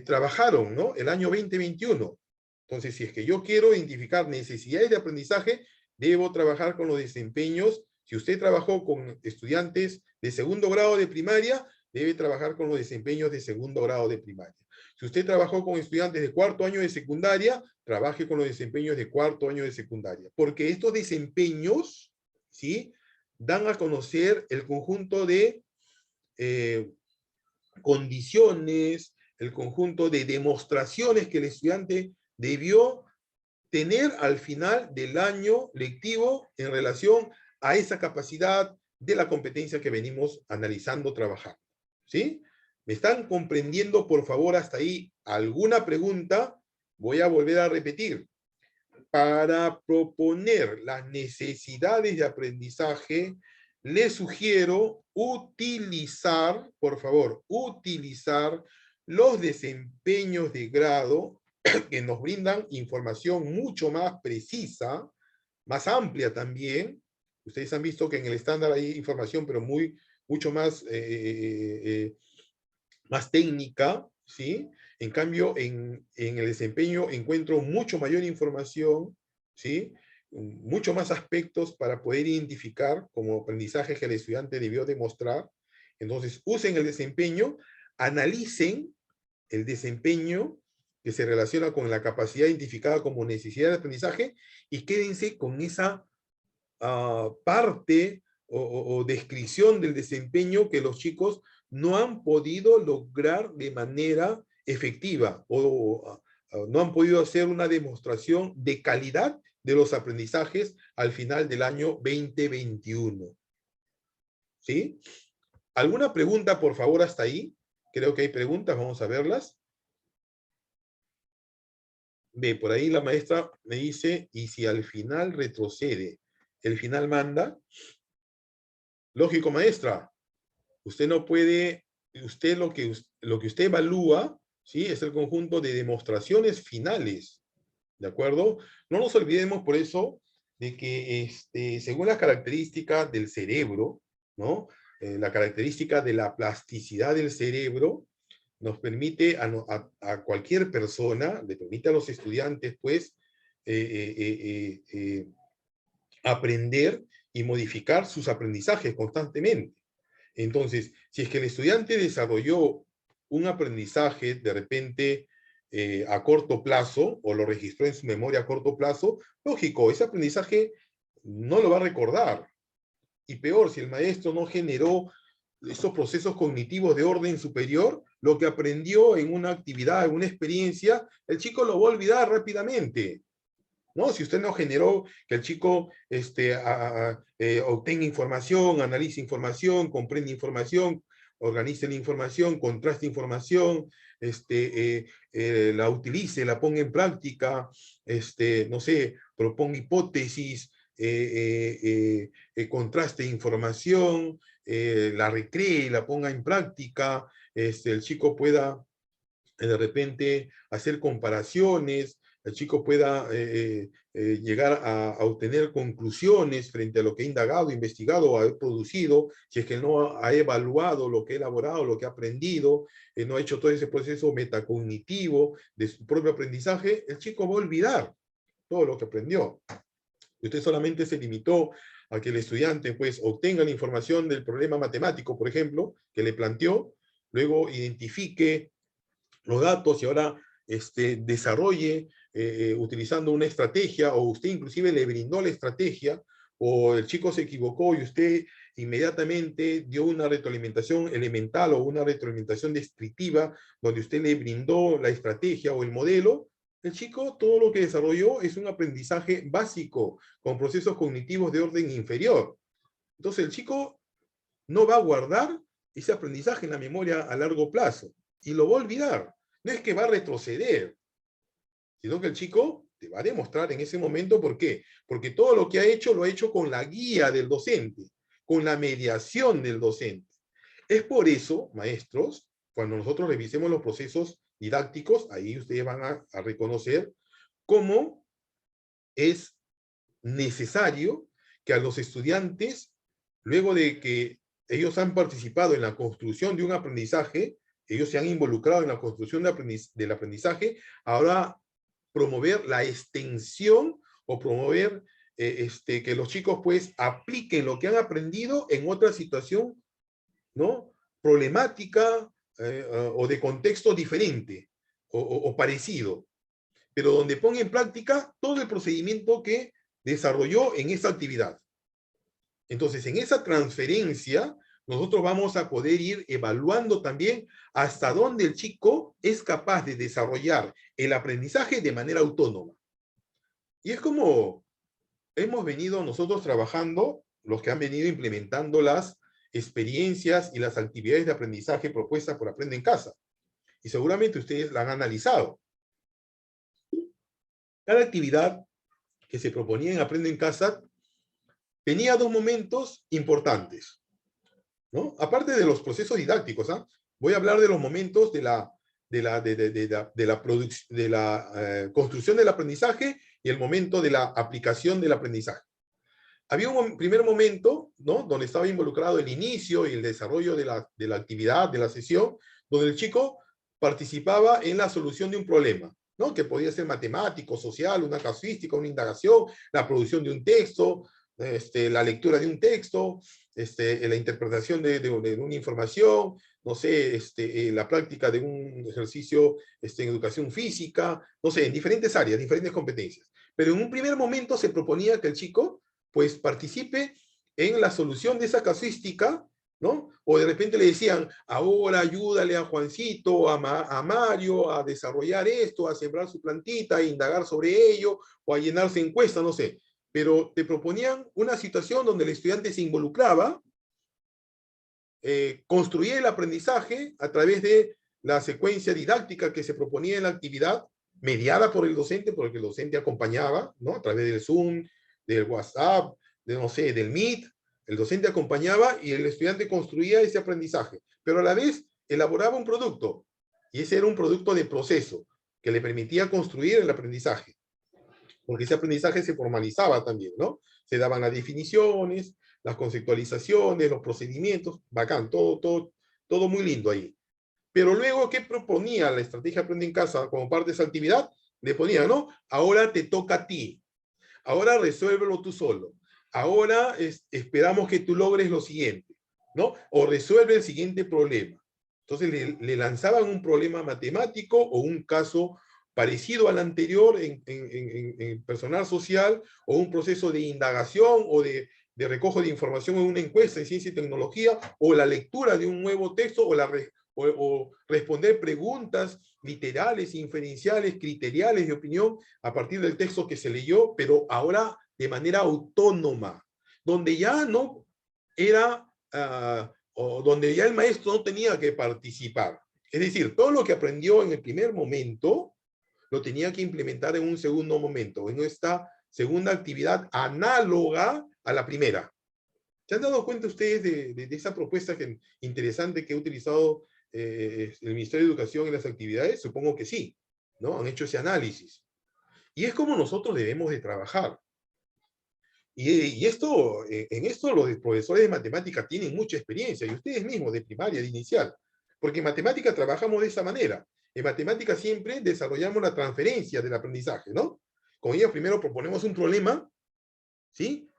trabajaron, ¿no? El año 2021. Entonces, si es que yo quiero identificar necesidades de aprendizaje, debo trabajar con los desempeños. Si usted trabajó con estudiantes de segundo grado de primaria, debe trabajar con los desempeños de segundo grado de primaria. Si usted trabajó con estudiantes de cuarto año de secundaria, trabaje con los desempeños de cuarto año de secundaria. Porque estos desempeños, ¿sí?, dan a conocer el conjunto de condiciones, el conjunto de demostraciones que el estudiante debió tener al final del año lectivo en relación a esa capacidad de la competencia que venimos analizando, trabajando. ¿Sí? ¿Me están comprendiendo, por favor, hasta ahí? ¿Alguna pregunta? Voy a volver a repetir. Para proponer las necesidades de aprendizaje, les sugiero utilizar, por favor, utilizar los desempeños de grado que nos brindan información mucho más precisa, más amplia también. Ustedes han visto que en el estándar hay información, pero mucho más, más técnica, ¿sí? En cambio, en el desempeño encuentro mucho mayor información, ¿sí? Mucho más aspectos para poder identificar como aprendizaje que el estudiante debió demostrar. Entonces, usen el desempeño, analicen el desempeño que se relaciona con la capacidad identificada como necesidad de aprendizaje y quédense con esa parte o descripción del desempeño que los chicos no han podido lograr de manera efectiva o no han podido hacer una demostración de calidad de los aprendizajes al final del año 2021. ¿Sí? ¿Alguna pregunta, por favor, hasta ahí? Creo que hay preguntas, vamos a verlas. Ve, por ahí la maestra me dice, ¿y si al final retrocede? ¿El final manda? Lógico, maestra. Usted no puede, usted lo que usted evalúa, ¿sí?, es el conjunto de demostraciones finales, ¿de acuerdo? No nos olvidemos por eso de que según las características del cerebro, ¿no? La característica de la plasticidad del cerebro nos permite a cualquier persona, le permite a los estudiantes, pues, aprender y modificar sus aprendizajes constantemente. Entonces, si es que el estudiante desarrolló un aprendizaje de repente a corto plazo, o lo registró en su memoria a corto plazo, lógico, ese aprendizaje no lo va a recordar. Y peor, si el maestro no generó estos procesos cognitivos de orden superior, lo que aprendió en una actividad, en una experiencia, el chico lo va a olvidar rápidamente. ¿No? Si usted no generó que el chico obtenga información, analice información, comprenda información, organice la información, contraste información, la utilice, la ponga en práctica, no sé, proponga hipótesis, contraste información, la recree, la ponga en práctica, el chico pueda de repente hacer comparaciones, el chico pueda llegar a obtener conclusiones frente a lo que ha indagado, investigado o ha producido, si es que no ha evaluado lo que ha elaborado, lo que ha aprendido, no ha hecho todo ese proceso metacognitivo de su propio aprendizaje, el chico va a olvidar todo lo que aprendió. Usted solamente se limitó a que el estudiante pues obtenga la información del problema matemático, por ejemplo, que le planteó, luego identifique los datos y ahora desarrolle utilizando una estrategia, o usted inclusive le brindó la estrategia, o el chico se equivocó y usted inmediatamente dio una retroalimentación elemental o una retroalimentación descriptiva donde usted le brindó la estrategia o el modelo, el chico todo lo que desarrolló es un aprendizaje básico con procesos cognitivos de orden inferior. Entonces el chico no va a guardar ese aprendizaje en la memoria a largo plazo y lo va a olvidar. No es que va a retroceder, sino que el chico te va a demostrar en ese momento por qué. Porque todo lo que ha hecho lo ha hecho con la guía del docente, con la mediación del docente. Es por eso, maestros, cuando nosotros revisemos los procesos didácticos, ahí ustedes van a reconocer cómo es necesario que a los estudiantes, luego de que ellos han participado en la construcción de un aprendizaje, ellos se han involucrado en la construcción del aprendizaje, ahora promover la extensión o promover que los chicos pues apliquen lo que han aprendido en otra situación, ¿no?, problemática o de contexto diferente. o parecido, pero donde ponga en práctica todo el procedimiento que desarrolló en esa actividad. Entonces, en esa transferencia, nosotros vamos a poder ir evaluando también hasta dónde el chico es capaz de desarrollar el aprendizaje de manera autónoma. Y es como hemos venido nosotros trabajando, los que han venido implementando las experiencias y las actividades de aprendizaje propuestas por Aprende en Casa. Y seguramente ustedes la han analizado. Cada actividad que se proponía en Aprende en Casa tenía dos momentos importantes, ¿no? Aparte de los procesos didácticos, ¿ah? Voy a hablar de los momentos de la construcción del aprendizaje y el momento de la aplicación del aprendizaje. Había un primer momento, ¿no?, donde estaba involucrado el inicio y el desarrollo de la actividad, de la sesión, donde el chico participaba en la solución de un problema, ¿no?, que podía ser matemático, social, una casuística, una indagación, la producción de un texto, la lectura de un texto, la interpretación de una información, no sé, la práctica de un ejercicio en educación física, no sé, en diferentes áreas, diferentes competencias. Pero en un primer momento se proponía que el chico pues participe en la solución de esa casuística, ¿no? O de repente le decían, ahora ayúdale a Juancito, a Mario, a desarrollar esto, a sembrar su plantita, a indagar sobre ello, o a llenarse encuestas, no sé. Pero te proponían una situación donde el estudiante se involucraba, construía el aprendizaje a través de la secuencia didáctica que se proponía en la actividad, mediada por el docente, porque el docente acompañaba, ¿no?, a través del Zoom, del WhatsApp, no sé, del Meet, el docente acompañaba y el estudiante construía ese aprendizaje, pero a la vez elaboraba un producto, y ese era un producto de proceso, que le permitía construir el aprendizaje, porque ese aprendizaje se formalizaba también, ¿no? Se daban las definiciones, las conceptualizaciones, los procedimientos, bacán, todo muy lindo ahí. Pero luego, ¿qué proponía la estrategia Aprende en Casa como parte de esa actividad? Le ponía, ¿no? Ahora te toca a ti. Ahora resuélvelo tú solo. Ahora esperamos que tú logres lo siguiente, ¿no? O resuelve el siguiente problema. Entonces le lanzaban un problema matemático o un caso parecido al anterior en personal social, o un proceso de indagación o de recojo de información en una encuesta en ciencia y tecnología, o la lectura de un nuevo texto, o responder preguntas literales, inferenciales, criteriales de opinión a partir del texto que se leyó, pero ahora de manera autónoma, donde ya no era, o donde ya el maestro no tenía que participar. Es decir, todo lo que aprendió en el primer momento lo tenía que implementar en un segundo momento, en esta segunda actividad análoga a la primera. ¿Se han dado cuenta ustedes de esa propuesta interesante que ha utilizado el Ministerio de Educación en las actividades? Supongo que sí, ¿no? Han hecho ese análisis. Y es como nosotros debemos de trabajar. Y en esto los profesores de matemática tienen mucha experiencia, y ustedes mismos de primaria, de inicial, porque en matemática trabajamos de esa manera. En matemática siempre desarrollamos la transferencia del aprendizaje, ¿no? Con ellos primero proponemos un problema, ¿sí?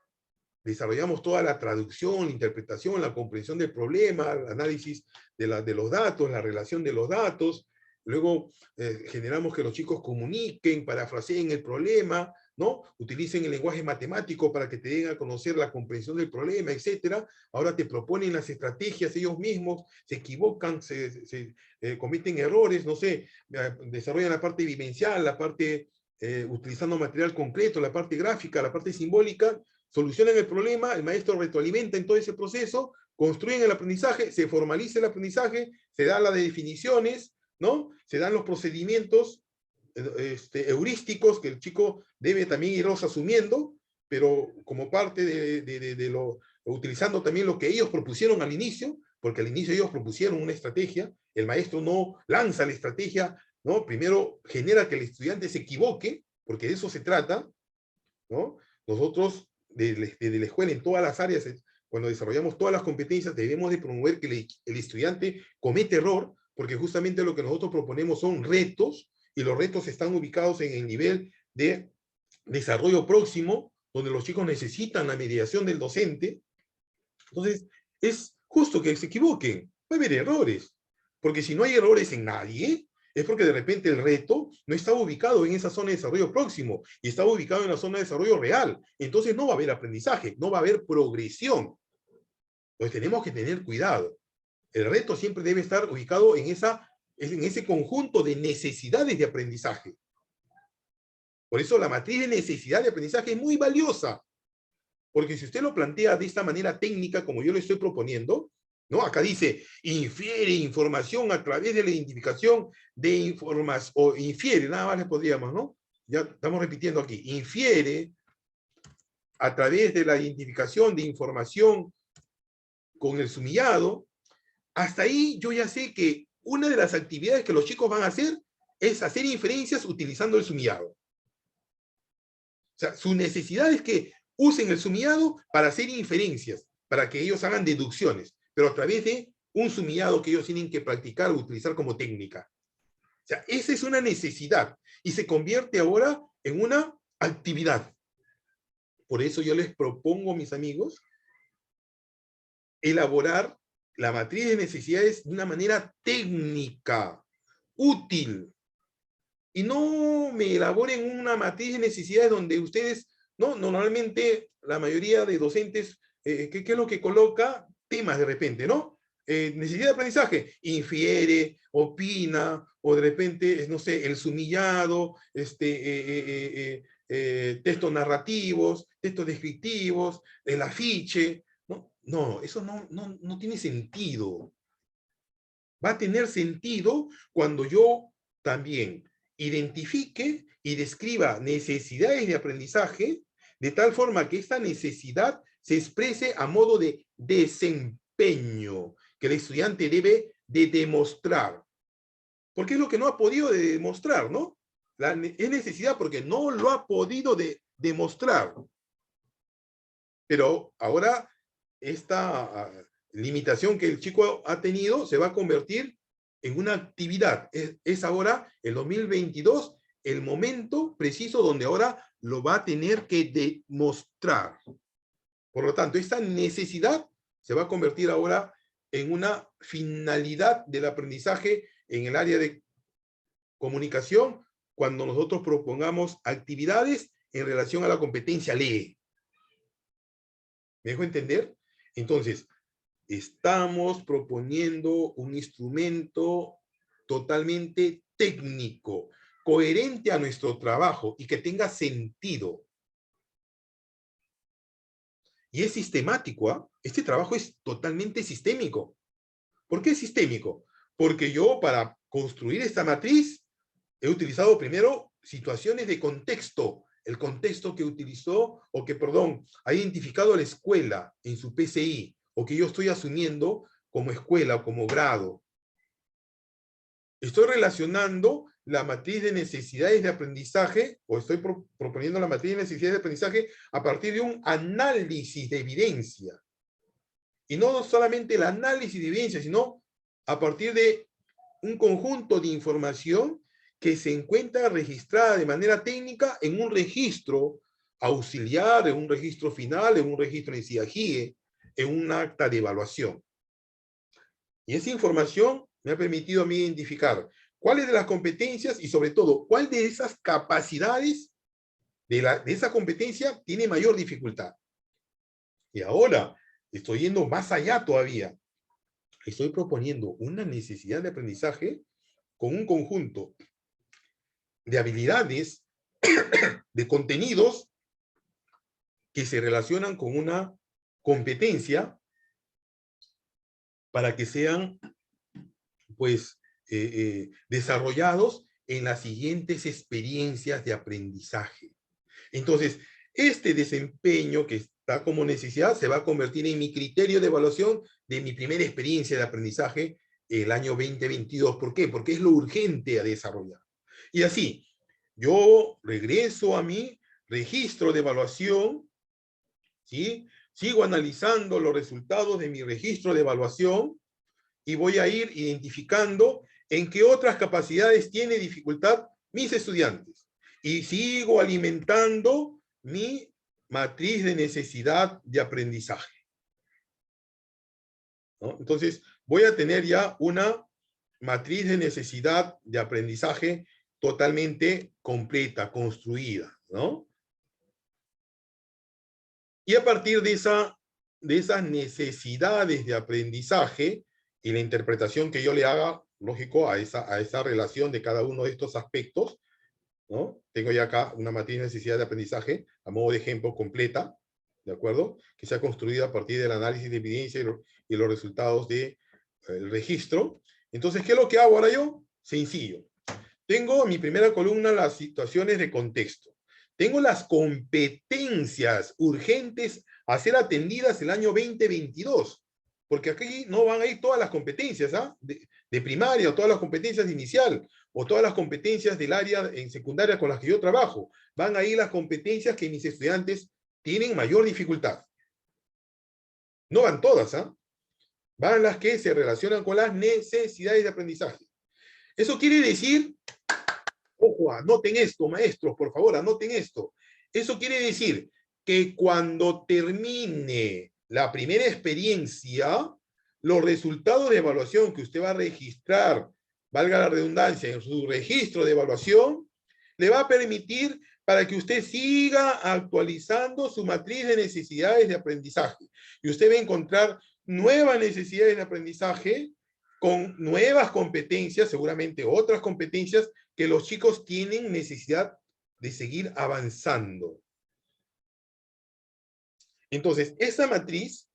Desarrollamos toda la traducción, la interpretación, la comprensión del problema, el análisis de los datos, la relación de los datos. Luego generamos que los chicos comuniquen, parafraseen el problema, ¿no? Utilicen el lenguaje matemático para que te den a conocer la comprensión del problema, etc. Ahora te proponen las estrategias ellos mismos, se equivocan, cometen errores, no sé, desarrollan la parte vivencial, la parte utilizando material concreto, la parte gráfica, la parte simbólica, solucionan el problema, el maestro retroalimenta en todo ese proceso, construyen el aprendizaje, se formaliza el aprendizaje, se dan las definiciones, ¿no? Se dan los procedimientos heurísticos que el chico debe también irlos asumiendo, pero como parte utilizando también lo que ellos propusieron al inicio, porque al inicio ellos propusieron una estrategia, el maestro no lanza la estrategia, ¿no? Primero genera que el estudiante se equivoque, porque de eso se trata, ¿no? Nosotros, desde la escuela, en todas las áreas, cuando desarrollamos todas las competencias, debemos de promover que el estudiante comete error, porque justamente lo que nosotros proponemos son retos, y los retos están ubicados en el nivel de desarrollo próximo, donde los chicos necesitan la mediación del docente. Entonces, es justo que se equivoquen, va a haber errores, porque si no hay errores en nadie, es porque de repente el reto no está ubicado en esa zona de desarrollo próximo y está ubicado en la zona de desarrollo real. Entonces no va a haber aprendizaje, no va a haber progresión. Pues tenemos que tener cuidado. El reto siempre debe estar ubicado en ese conjunto de necesidades de aprendizaje. Por eso la matriz de necesidad de aprendizaje es muy valiosa. Porque si usted lo plantea de esta manera técnica, como yo le estoy proponiendo, ¿no? Acá dice, infiere información a través de la identificación de información, o infiere, nada más le podríamos, ¿no? Ya estamos repitiendo aquí, infiere a través de la identificación de información con el sumillado. Hasta ahí yo ya sé que una de las actividades que los chicos van a hacer es hacer inferencias utilizando el sumillado. O sea, su necesidad es que usen el sumillado para hacer inferencias, para que ellos hagan deducciones, pero a través de un sumillado que ellos tienen que practicar o utilizar como técnica. O sea, esa es una necesidad y se convierte ahora en una actividad. Por eso yo les propongo, mis amigos, elaborar la matriz de necesidades de una manera técnica, útil, y no me elaboren una matriz de necesidades donde ustedes, ¿no? Normalmente la mayoría de docentes, ¿qué es lo que coloca? Temas de repente, ¿no? Necesidad de aprendizaje, infiere, opina, o de repente, no sé, el sumillado, textos narrativos, textos descriptivos, el afiche, ¿no? No, eso no tiene sentido. Va a tener sentido cuando yo también identifique y describa necesidades de aprendizaje de tal forma que esta necesidad se exprese a modo de desempeño que el estudiante debe de demostrar. Porque es lo que no ha podido demostrar, ¿no? Es necesidad porque no lo ha podido demostrar. Pero ahora esta limitación que el chico ha tenido se va a convertir en una actividad. Es ahora, el 2022, el momento preciso donde ahora lo va a tener que demostrar. Por lo tanto, esta necesidad se va a convertir ahora en una finalidad del aprendizaje en el área de comunicación cuando nosotros propongamos actividades en relación a la competencia lee. ¿Me dejo entender? Entonces, estamos proponiendo un instrumento totalmente técnico, coherente a nuestro trabajo y que tenga sentido. Y es sistemático, ¿eh? Este trabajo es totalmente sistémico. ¿Por qué es sistémico? Porque yo para construir esta matriz he utilizado primero situaciones de contexto, el contexto que utilizó, o que, perdón, ha identificado la escuela en su PCI, o que yo estoy asumiendo como escuela o como grado. Estoy relacionando la matriz de necesidades de aprendizaje, o estoy proponiendo la matriz de necesidades de aprendizaje a partir de un análisis de evidencia. Y no solamente el análisis de evidencia, sino a partir de un conjunto de información que se encuentra registrada de manera técnica en un registro auxiliar, en un registro final, en un registro en CIAGIE, en un acta de evaluación. Y esa información me ha permitido a mí identificar cuáles de las competencias y sobre todo, cuál de esas capacidades de esa competencia tiene mayor dificultad. Y ahora estoy yendo más allá todavía. Estoy proponiendo una necesidad de aprendizaje con un conjunto de habilidades, de contenidos que se relacionan con una competencia para que sean, pues, desarrollados en las siguientes experiencias de aprendizaje. Entonces, este desempeño que está como necesidad se va a convertir en mi criterio de evaluación de mi primera experiencia de aprendizaje el año 2022. ¿Por qué? Porque es lo urgente a desarrollar. Y así, yo regreso a mi registro de evaluación, ¿sí? Sigo analizando los resultados de mi registro de evaluación y voy a ir identificando en qué otras capacidades tiene dificultad mis estudiantes. Y sigo alimentando mi matriz de necesidad de aprendizaje, ¿no? Entonces, voy a tener ya una matriz de necesidad de aprendizaje totalmente completa, construida, ¿no? Y a partir de esas necesidades de aprendizaje y la interpretación que yo le haga, lógico, a esa relación de cada uno de estos aspectos, ¿no? Tengo ya acá una matriz de necesidad de aprendizaje, a modo de ejemplo, completa, ¿de acuerdo? Que se ha construido a partir del análisis de evidencia y los resultados del registro. Entonces, ¿qué es lo que hago ahora yo? Sencillo. Tengo en mi primera columna las situaciones de contexto. Tengo las competencias urgentes a ser atendidas el año 2022. Porque aquí no van a ir todas las competencias, ¿ah? De primaria, o todas las competencias de inicial, o todas las competencias del área en secundaria con las que yo trabajo. Van a ir las competencias que mis estudiantes tienen mayor dificultad. No van todas, ¿ah? Van las que se relacionan con las necesidades de aprendizaje. Eso quiere decir, ojo, anoten esto, maestros, por favor, anoten esto. Eso quiere decir que cuando termine la primera experiencia, los resultados de evaluación que usted va a registrar, valga la redundancia, en su registro de evaluación, le va a permitir para que usted siga actualizando su matriz de necesidades de aprendizaje. Y usted va a encontrar nuevas necesidades de aprendizaje con nuevas competencias, seguramente otras competencias que los chicos tienen necesidad de seguir avanzando. Entonces, esa matriz,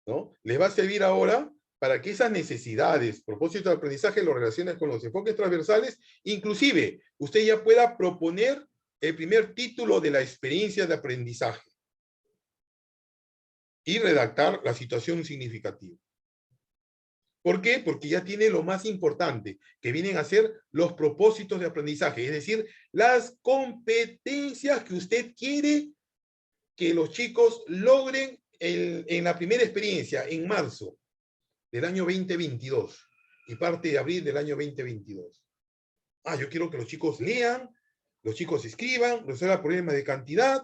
¿no?, les va a servir ahora para que esas necesidades, propósitos de aprendizaje, lo relacionen con los enfoques transversales, inclusive usted ya pueda proponer el primer título de la experiencia de aprendizaje y redactar la situación significativa. ¿Por qué? Porque ya tiene lo más importante, que vienen a ser los propósitos de aprendizaje, es decir, las competencias que usted quiere que los chicos logren en la primera experiencia, en marzo del año 2022 y parte de abril del año 2022. Yo quiero que los chicos lean, los chicos escriban, resuelvan problemas de cantidad,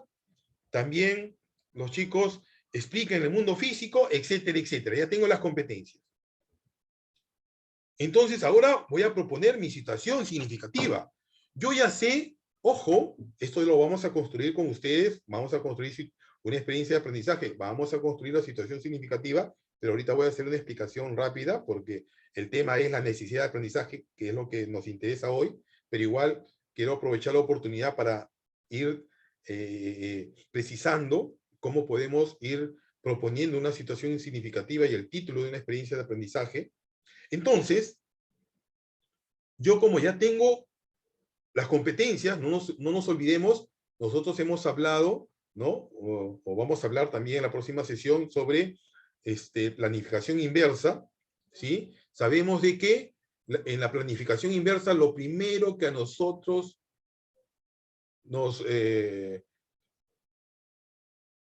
también los chicos expliquen el mundo físico, etcétera, etcétera. Ya tengo las competencias. Entonces ahora voy a proponer mi situación significativa. Yo ya sé, ojo, esto lo vamos a construir con ustedes, vamos a construir una experiencia de aprendizaje, vamos a construir la situación significativa, pero ahorita voy a hacer una explicación rápida porque el tema es la necesidad de aprendizaje, que es lo que nos interesa hoy, pero igual quiero aprovechar la oportunidad para ir precisando cómo podemos ir proponiendo una situación significativa y el título de una experiencia de aprendizaje. Entonces, yo como ya tengo las competencias, no nos olvidemos, nosotros hemos hablado, ¿no? O vamos a hablar también en la próxima sesión sobre planificación inversa, ¿sí? Sabemos de que en la planificación inversa lo primero que a nosotros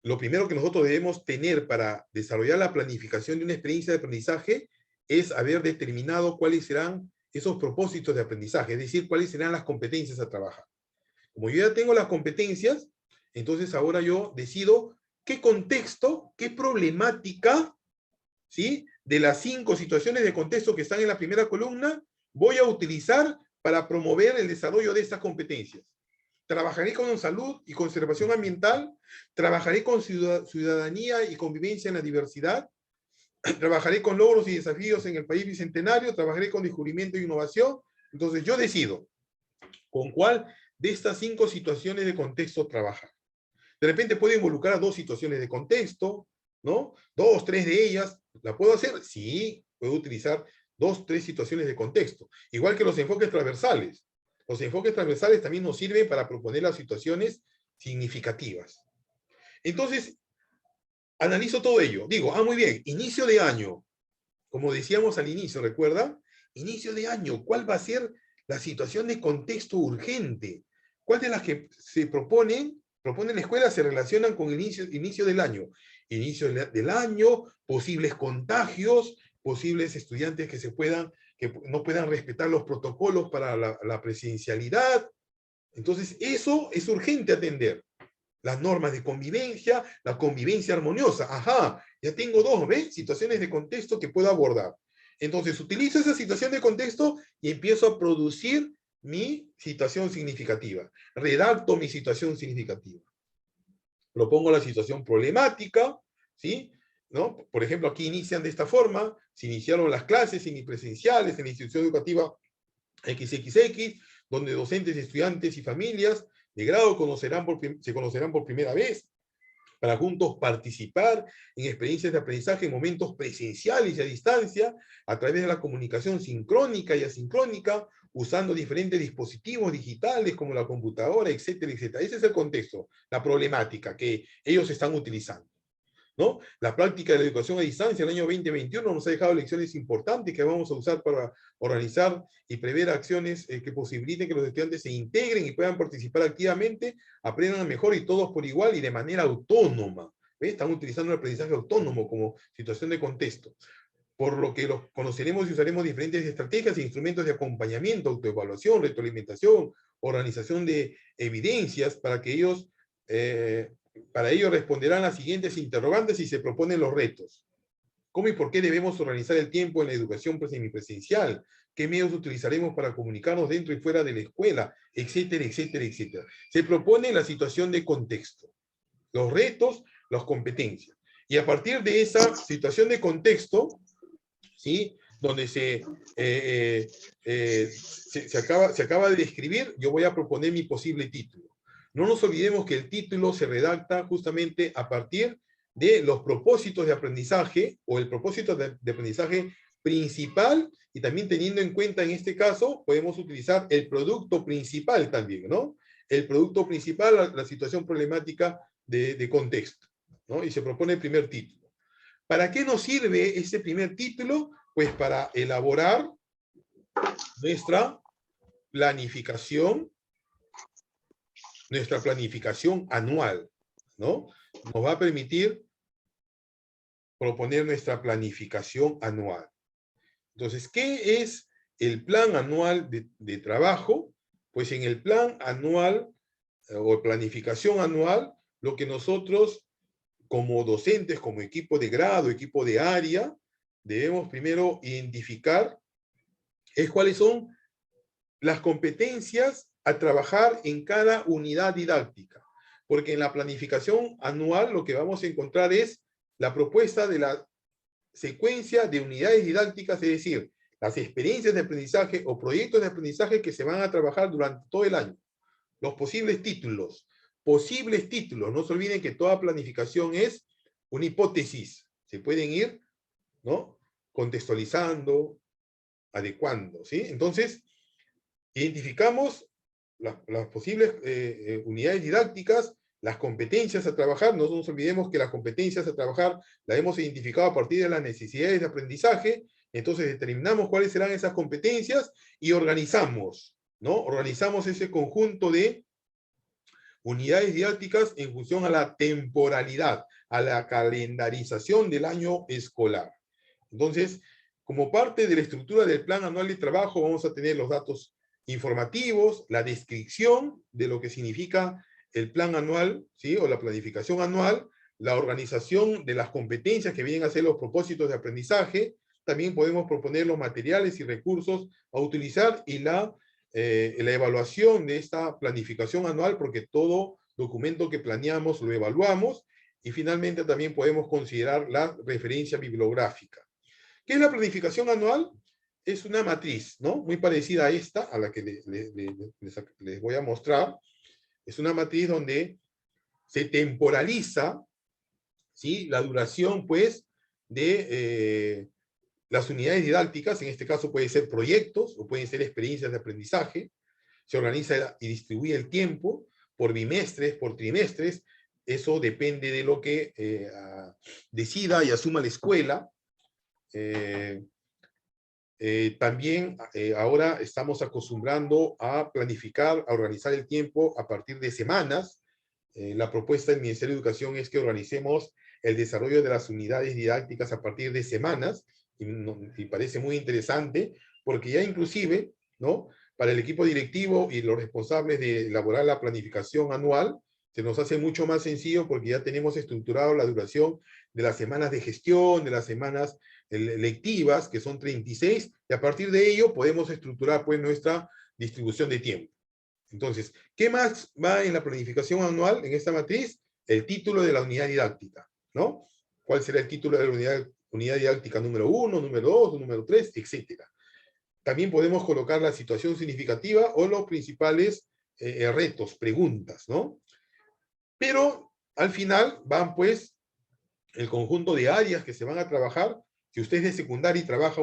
lo primero que nosotros debemos tener para desarrollar la planificación de una experiencia de aprendizaje es haber determinado cuáles serán esos propósitos de aprendizaje, es decir, cuáles serán las competencias a trabajar. Como yo ya tengo las competencias, entonces ahora yo decido qué contexto, qué problemática, ¿sí?, de las 5 situaciones de contexto que están en la primera columna, voy a utilizar para promover el desarrollo de estas competencias. Trabajaré con salud y conservación ambiental, trabajaré con ciudadanía y convivencia en la diversidad, trabajaré con logros y desafíos en el país bicentenario, trabajaré con descubrimiento e innovación. Entonces yo decido con cuál de estas 5 situaciones de contexto trabajar. De repente puedo involucrar a 2 situaciones de contexto, ¿no? 2, 3 de ellas. ¿La puedo hacer? Sí, puedo utilizar 2, 3 situaciones de contexto. Igual que los enfoques transversales. Los enfoques transversales también nos sirven para proponer las situaciones significativas. Entonces, analizo todo ello. Digo, muy bien, inicio de año. Como decíamos al inicio, ¿recuerda? Inicio de año, ¿cuál va a ser la situación de contexto urgente? ¿Cuál de las que se propone la escuela se relacionan con el inicio del año? Inicio del año, posibles contagios, posibles estudiantes que no puedan respetar los protocolos para la presencialidad. Entonces, eso es urgente atender. Las normas de convivencia, la convivencia armoniosa. Ya tengo 2, ¿ves? Situaciones de contexto que puedo abordar. Entonces, utilizo esa situación de contexto y empiezo a producir mi situación significativa. Redacto mi situación significativa. Propongo la situación problemática, ¿sí? ¿No? Por ejemplo, aquí inician de esta forma, se iniciaron las clases semipresenciales en la institución educativa XXX, donde docentes, estudiantes y familias de grado se conocerán por primera vez, para juntos participar en experiencias de aprendizaje en momentos presenciales y a distancia, a través de la comunicación sincrónica y asincrónica, usando diferentes dispositivos digitales como la computadora, etcétera, etcétera. Ese es el contexto, la problemática que ellos están utilizando, ¿no? La práctica de la educación a distancia en el año 2021 nos ha dejado lecciones importantes que vamos a usar para organizar y prever acciones que posibiliten que los estudiantes se integren y puedan participar activamente, aprendan mejor y todos por igual y de manera autónoma. ¿Ves? Están utilizando el aprendizaje autónomo como situación de contexto, por lo que los conoceremos y usaremos diferentes estrategias e instrumentos de acompañamiento, autoevaluación, retroalimentación, organización de evidencias para que ellos para ello responderán las siguientes interrogantes y se proponen los retos. ¿Cómo y por qué debemos organizar el tiempo en la educación semipresencial? ¿Qué medios utilizaremos para comunicarnos dentro y fuera de la escuela? Etcétera, etcétera, etcétera. Se propone la situación de contexto, los retos, las competencias. Y a partir de esa situación de contexto, ¿sí? Donde se acaba de describir, yo voy a proponer mi posible título. No nos olvidemos que el título se redacta justamente a partir de los propósitos de aprendizaje o el propósito de aprendizaje principal y también teniendo en cuenta en este caso podemos utilizar el producto principal también, ¿no? El producto principal, la situación problemática de contexto, ¿no? Y se propone el primer título. ¿Para qué nos sirve ese primer título? Pues para elaborar nuestra planificación anual, ¿no? Nos va a permitir proponer nuestra planificación anual. Entonces, ¿qué es el plan anual de trabajo? Pues en el plan anual o planificación anual, lo que nosotros como docentes, como equipo de grado, equipo de área, debemos primero identificar es cuáles son las competencias a trabajar en cada unidad didáctica. Porque en la planificación anual lo que vamos a encontrar es la propuesta de la secuencia de unidades didácticas, es decir, las experiencias de aprendizaje o proyectos de aprendizaje que se van a trabajar durante todo el año. Los posibles títulos. Posibles títulos. No se olviden que toda planificación es una hipótesis. Se pueden ir, ¿no? Contextualizando, adecuando, ¿sí? Entonces, identificamos las posibles unidades didácticas, las competencias a trabajar. No nos olvidemos que las competencias a trabajar las hemos identificado a partir de las necesidades de aprendizaje. Entonces determinamos cuáles serán esas competencias y organizamos, ¿no? Organizamos ese conjunto de unidades didácticas en función a la temporalidad, a la calendarización del año escolar. Entonces, como parte de la estructura del plan anual de trabajo, vamos a tener los datos informativos, la descripción de lo que significa el plan anual, ¿sí? O la planificación anual, la organización de las competencias que vienen a ser los propósitos de aprendizaje. También podemos proponer los materiales y recursos a utilizar y la evaluación de esta planificación anual, porque todo documento que planeamos lo evaluamos. Y finalmente también podemos considerar la referencia bibliográfica. ¿Qué es la planificación anual? Es una matriz, ¿no? Muy parecida a esta, a la que les voy a mostrar. Es una matriz donde se temporaliza, ¿sí? La duración, pues, de las unidades didácticas. En este caso pueden ser proyectos o pueden ser experiencias de aprendizaje. Se organiza y distribuye el tiempo por bimestres, por trimestres. Eso depende de lo que decida y asuma la escuela. También ahora estamos acostumbrando a planificar, a organizar el tiempo a partir de semanas. La propuesta del Ministerio de Educación es que organicemos el desarrollo de las unidades didácticas a partir de semanas, y parece muy interesante, porque ya inclusive, ¿no? Para el equipo directivo y los responsables de elaborar la planificación anual, se nos hace mucho más sencillo porque ya tenemos estructurado la duración de las semanas de gestión, de las semanas lectivas, que son 36, y a partir de ello podemos estructurar pues nuestra distribución de tiempo. Entonces, ¿qué más va en la planificación anual en esta matriz? El título de la unidad didáctica, ¿no? ¿Cuál será el título de la unidad didáctica número 1, número 2, número 3, etcétera? También podemos colocar la situación significativa o los principales retos, preguntas, ¿no? Pero al final van pues el conjunto de áreas que se van a trabajar. Si usted es de secundaria y trabaja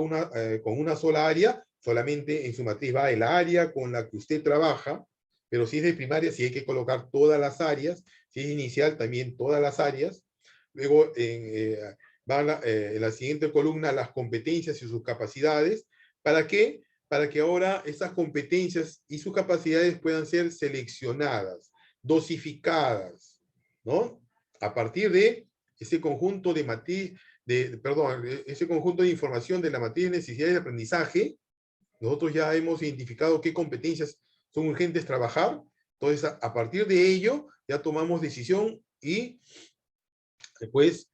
con una sola área, solamente en su matriz va el área con la que usted trabaja, pero si es de primaria, sí hay que colocar todas las áreas, si es inicial, también todas las áreas. Luego van en la siguiente columna las competencias y sus capacidades. ¿Para qué? Para que ahora esas competencias y sus capacidades puedan ser seleccionadas, dosificadas, ¿no? A partir de ese conjunto de ese conjunto de información de la matriz de necesidades de aprendizaje. Nosotros ya hemos identificado qué competencias son urgentes trabajar. Entonces, a partir de ello, ya tomamos decisión y después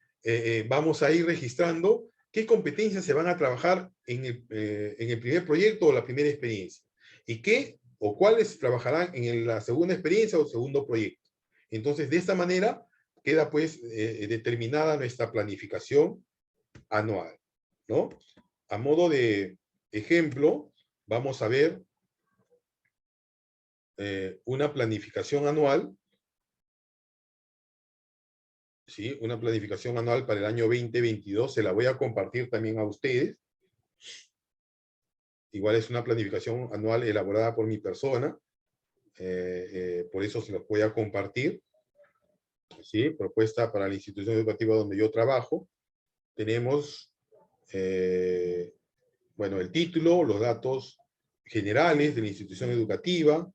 vamos a ir registrando qué competencias se van a trabajar en el primer proyecto o la primera experiencia. Y qué o cuáles trabajarán en la segunda experiencia o segundo proyecto. Entonces, de esta manera, queda pues determinada nuestra planificación anual, ¿no? A modo de ejemplo, vamos a ver una planificación anual, ¿sí? Una planificación anual para el año 2022, se la voy a compartir también a ustedes. Igual es una planificación anual elaborada por mi persona, por eso se los voy a compartir. ¿Sí? Propuesta para la institución educativa donde yo trabajo. Tenemos, bueno, el título, los datos generales de la institución educativa,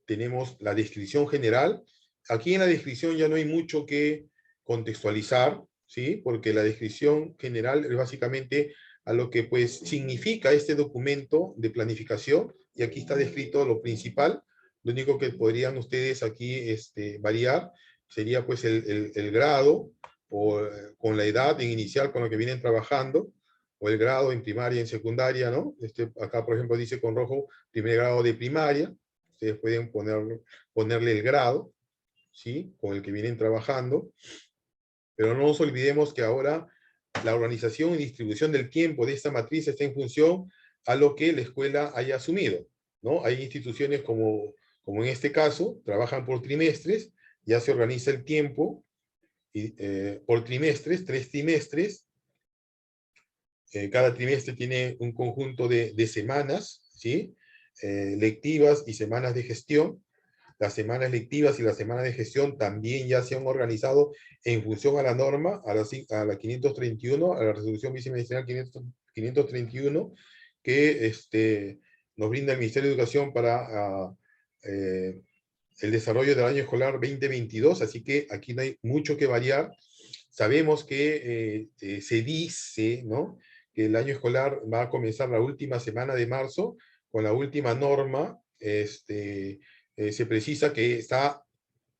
tenemos la descripción general. Aquí en la descripción ya no hay mucho que contextualizar, ¿sí? Porque la descripción general es básicamente a lo que pues significa este documento de planificación, y aquí está descrito lo principal. Lo único que podrían ustedes aquí variar sería pues el grado, o con la edad en inicial con lo que vienen trabajando, o el grado en primaria y en secundaria, ¿no? Acá, por ejemplo, dice con rojo primer grado de primaria. Ustedes pueden ponerle el grado, ¿sí? Con el que vienen trabajando. Pero no nos olvidemos que ahora la organización y distribución del tiempo de esta matriz está en función a lo que la escuela haya asumido, ¿no? Hay instituciones como en este caso, trabajan por trimestres, ya se organiza el tiempo por trimestres, 3 trimestres. Cada trimestre tiene un conjunto de semanas, ¿sí? Lectivas y semanas de gestión. Las semanas lectivas y las semanas de gestión también ya se han organizado en función a la norma, a la 531, a la resolución viceministerial 531, que nos brinda el Ministerio de Educación para el desarrollo del año escolar 2022, así que aquí no hay mucho que variar. Sabemos que se dice, ¿no?, que el año escolar va a comenzar la última semana de marzo, con la última norma. Se precisa que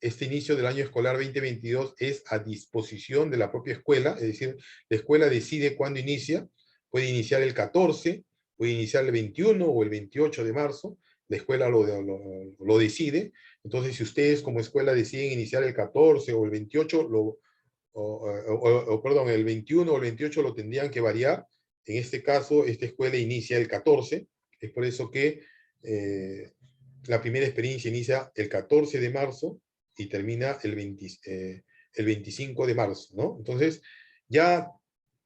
este inicio del año escolar 2022 es a disposición de la propia escuela, es decir, la escuela decide cuándo inicia. Puede iniciar el 14, puede iniciar el 21 o el 28 de marzo, la escuela lo decide. Entonces, si ustedes como escuela deciden iniciar el 14 o el 28, perdón, el 21 o el 28 lo tendrían que variar. En este caso, esta escuela inicia el 14, es por eso que la primera experiencia inicia el 14 de marzo y termina el 25 de marzo, ¿no? Entonces, ya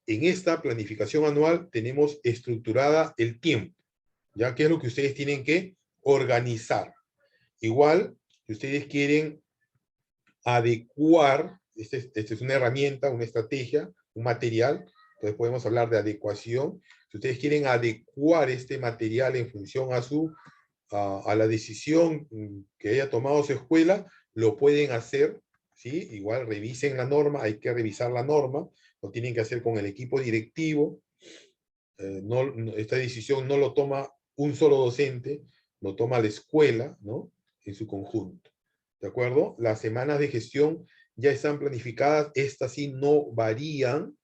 en esta planificación anual tenemos estructurada el tiempo, ya que es lo que ustedes tienen que organizar. Igual, si ustedes quieren adecuar, esta es una herramienta, una estrategia, un material, entonces podemos hablar de adecuación. Si ustedes quieren adecuar este material en función a la decisión que haya tomado su escuela, lo pueden hacer, ¿sí? Igual revisen la norma, hay que revisar la norma, lo tienen que hacer con el equipo directivo. Esta decisión no lo toma un solo docente, lo toma la escuela, ¿no?, en su conjunto. ¿De acuerdo? Las semanas de gestión ya están planificadas, estas sí no varían,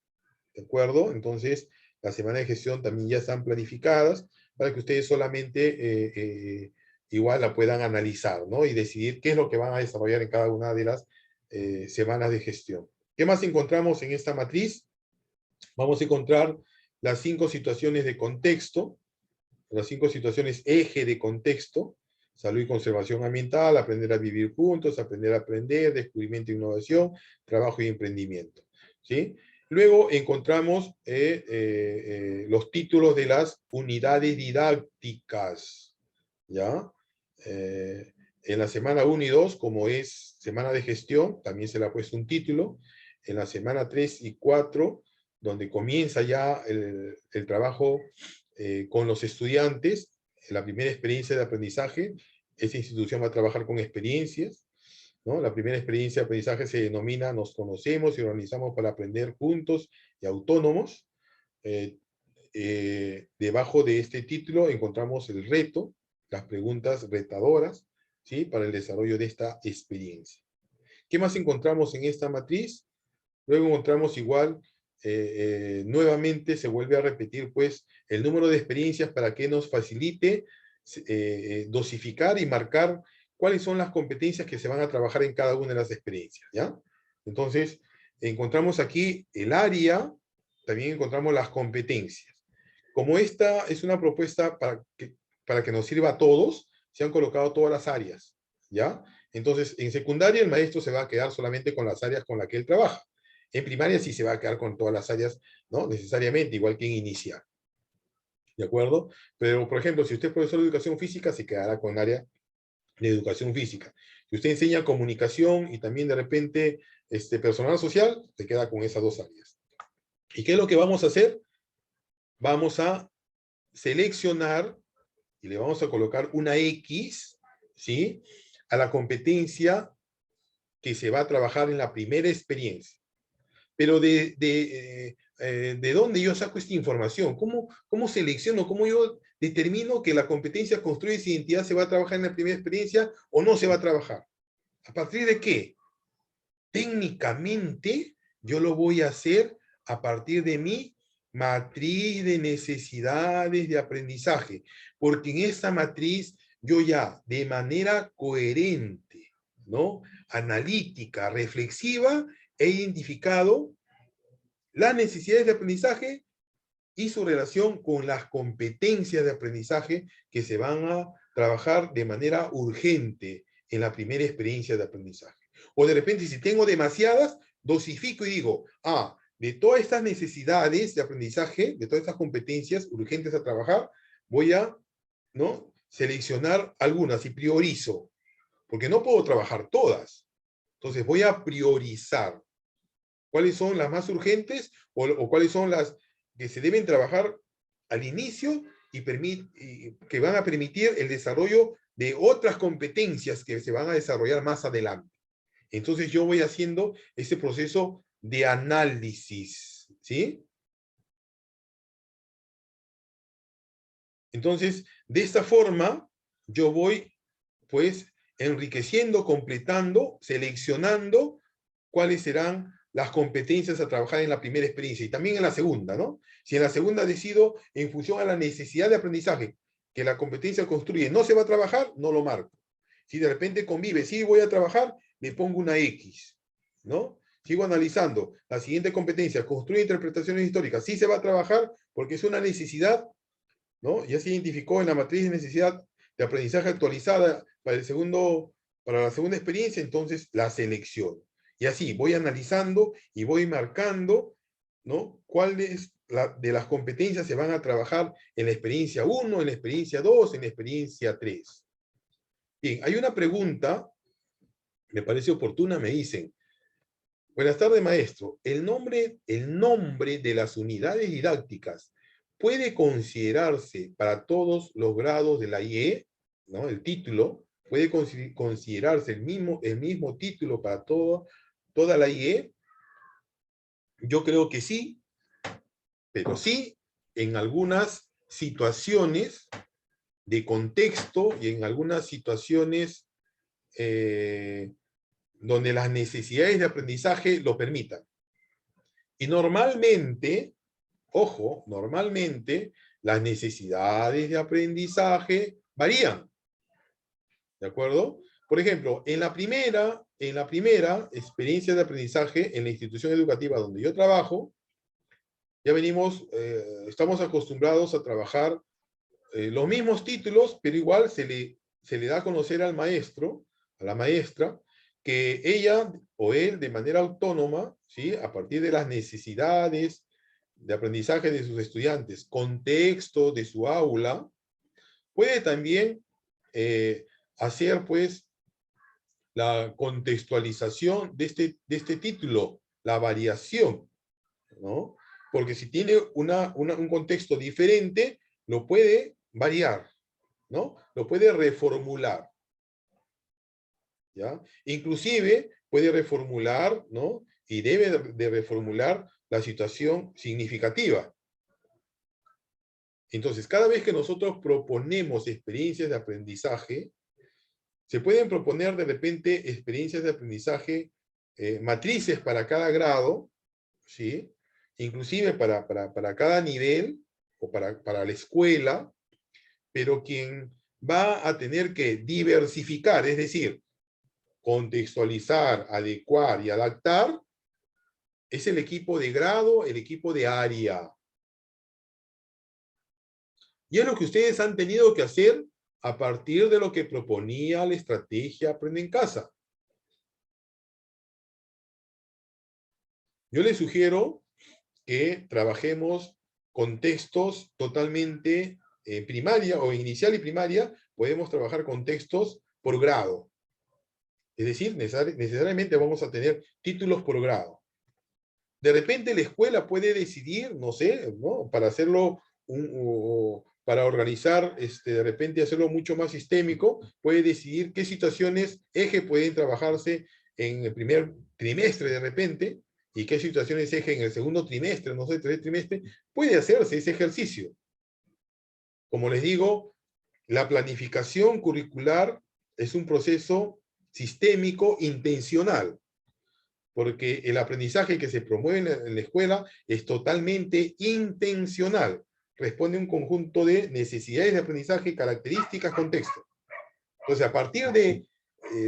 ¿de acuerdo? Entonces, la semana de gestión también ya están planificadas para que ustedes solamente igual la puedan analizar, ¿no? Y decidir qué es lo que van a desarrollar en cada una de las semanas de gestión. ¿Qué más encontramos en esta matriz? Vamos a encontrar las 5 situaciones de contexto, las 5 situaciones eje de contexto: salud y conservación ambiental, aprender a vivir juntos, aprender a aprender, descubrimiento e innovación, trabajo y emprendimiento, ¿sí? Luego encontramos los títulos de las unidades didácticas, ¿ya? En la semana 1 y 2, como es semana de gestión, también se le ha puesto un título. En la semana 3 y 4, donde comienza ya el trabajo con los estudiantes, en la primera experiencia de aprendizaje, esa institución va a trabajar con experiencias, ¿no? La primera experiencia de aprendizaje se denomina Nos conocemos y organizamos para aprender juntos y autónomos. Debajo de este título encontramos el reto, las preguntas retadoras, ¿sí? Para el desarrollo de esta experiencia. ¿Qué más encontramos en esta matriz? Luego encontramos igual, nuevamente se vuelve a repetir pues el número de experiencias para que nos facilite dosificar y marcar cuáles son las competencias que se van a trabajar en cada una de las experiencias, ¿ya? Entonces, encontramos aquí el área, también encontramos las competencias. Como esta es una propuesta para que nos sirva a todos, se han colocado todas las áreas, ¿ya? Entonces, en secundaria el maestro se va a quedar solamente con las áreas con las que él trabaja. En primaria sí se va a quedar con todas las áreas, ¿no? Necesariamente, igual que en inicial. ¿De acuerdo? Pero, por ejemplo, si usted es profesor de educación física, se quedará con el área de educación física. Si usted enseña comunicación y también de repente personal social, se queda con esas dos áreas. ¿Y qué es lo que vamos a hacer? Vamos a seleccionar y le vamos a colocar una X, ¿sí? A la competencia que se va a trabajar en la primera experiencia. Pero ¿de dónde yo saco esta información? ¿Cómo selecciono? ¿Cómo yo determino que la competencia construye esa identidad se va a trabajar en la primera experiencia o no se va a trabajar? ¿A partir de qué? Técnicamente, yo lo voy a hacer a partir de mi matriz de necesidades de aprendizaje, porque en esta matriz yo ya de manera coherente, ¿no? Analítica, reflexiva, he identificado las necesidades de aprendizaje y su relación con las competencias de aprendizaje que se van a trabajar de manera urgente en la primera experiencia de aprendizaje. O de repente, si tengo demasiadas, dosifico y digo, de todas estas necesidades de aprendizaje, de todas estas competencias urgentes a trabajar, voy a, ¿no?, seleccionar algunas y priorizo, porque no puedo trabajar todas. Entonces voy a priorizar cuáles son las más urgentes o cuáles son las que se deben trabajar al inicio y que van a permitir el desarrollo de otras competencias que se van a desarrollar más adelante. Entonces yo voy haciendo ese proceso de análisis, ¿sí? Entonces, de esta forma, yo voy, pues, enriqueciendo, completando, seleccionando cuáles serán las competencias a trabajar en la primera experiencia y también en la segunda, ¿no? Si en la segunda decido, en función a la necesidad de aprendizaje que la competencia construye, no se va a trabajar, no lo marco. Si de repente convive, sí voy a trabajar, le pongo una X, ¿no? Sigo analizando. La siguiente competencia, construye interpretaciones históricas, sí se va a trabajar porque es una necesidad, ¿no? Ya se identificó en la matriz de necesidad de aprendizaje actualizada para la segunda experiencia, entonces la selección. Y así voy analizando y voy marcando, ¿no?, cuáles de las competencias se van a trabajar en la experiencia 1, en la experiencia 2, en la experiencia 3. Bien, hay una pregunta, me parece oportuna, me dicen: buenas tardes, maestro. ¿El nombre de las unidades didácticas puede considerarse para todos los grados de la IE? ¿No? El título puede considerarse el mismo título para toda la IE. Yo creo que sí, pero sí en algunas situaciones de contexto y en algunas situaciones donde las necesidades de aprendizaje lo permitan. Y normalmente Ojo, normalmente las necesidades de aprendizaje varían, ¿de acuerdo? Por ejemplo, en la primera experiencia de aprendizaje en la institución educativa donde yo trabajo, ya estamos acostumbrados a trabajar los mismos títulos, pero igual se le da a conocer al maestro, a la maestra, que ella o él de manera autónoma, ¿sí? A partir de las necesidades de aprendizaje de sus estudiantes, contexto de su aula, puede también hacer pues la contextualización de este título, la variación, ¿no? Porque si tiene un contexto diferente, lo puede variar, ¿no? Lo puede reformular, ¿ya? Inclusive puede reformular, ¿no? Y debe de reformular la situación significativa. Entonces, cada vez que nosotros proponemos experiencias de aprendizaje, se pueden proponer de repente experiencias de aprendizaje, matrices para cada grado, ¿sí? Inclusive para cada nivel o para la escuela, pero quien va a tener que diversificar, es decir, contextualizar, adecuar y adaptar, es el equipo de grado, el equipo de área. Y es lo que ustedes han tenido que hacer a partir de lo que proponía la estrategia Aprende en Casa. Yo les sugiero que trabajemos con textos totalmente primaria o inicial y primaria, podemos trabajar con textos por grado. Es decir, necesariamente vamos a tener títulos por grado. De repente la escuela puede decidir, no sé, ¿no? Para hacerlo, para organizar, de repente hacerlo mucho más sistémico, puede decidir qué situaciones eje pueden trabajarse en el primer trimestre de repente, y qué situaciones eje en el segundo trimestre, no sé, tercer trimestre, puede hacerse ese ejercicio. Como les digo, la planificación curricular es un proceso sistémico intencional, porque el aprendizaje que se promueve en la escuela es totalmente intencional. Responde a un conjunto de necesidades de aprendizaje, características, contexto. Entonces, a partir de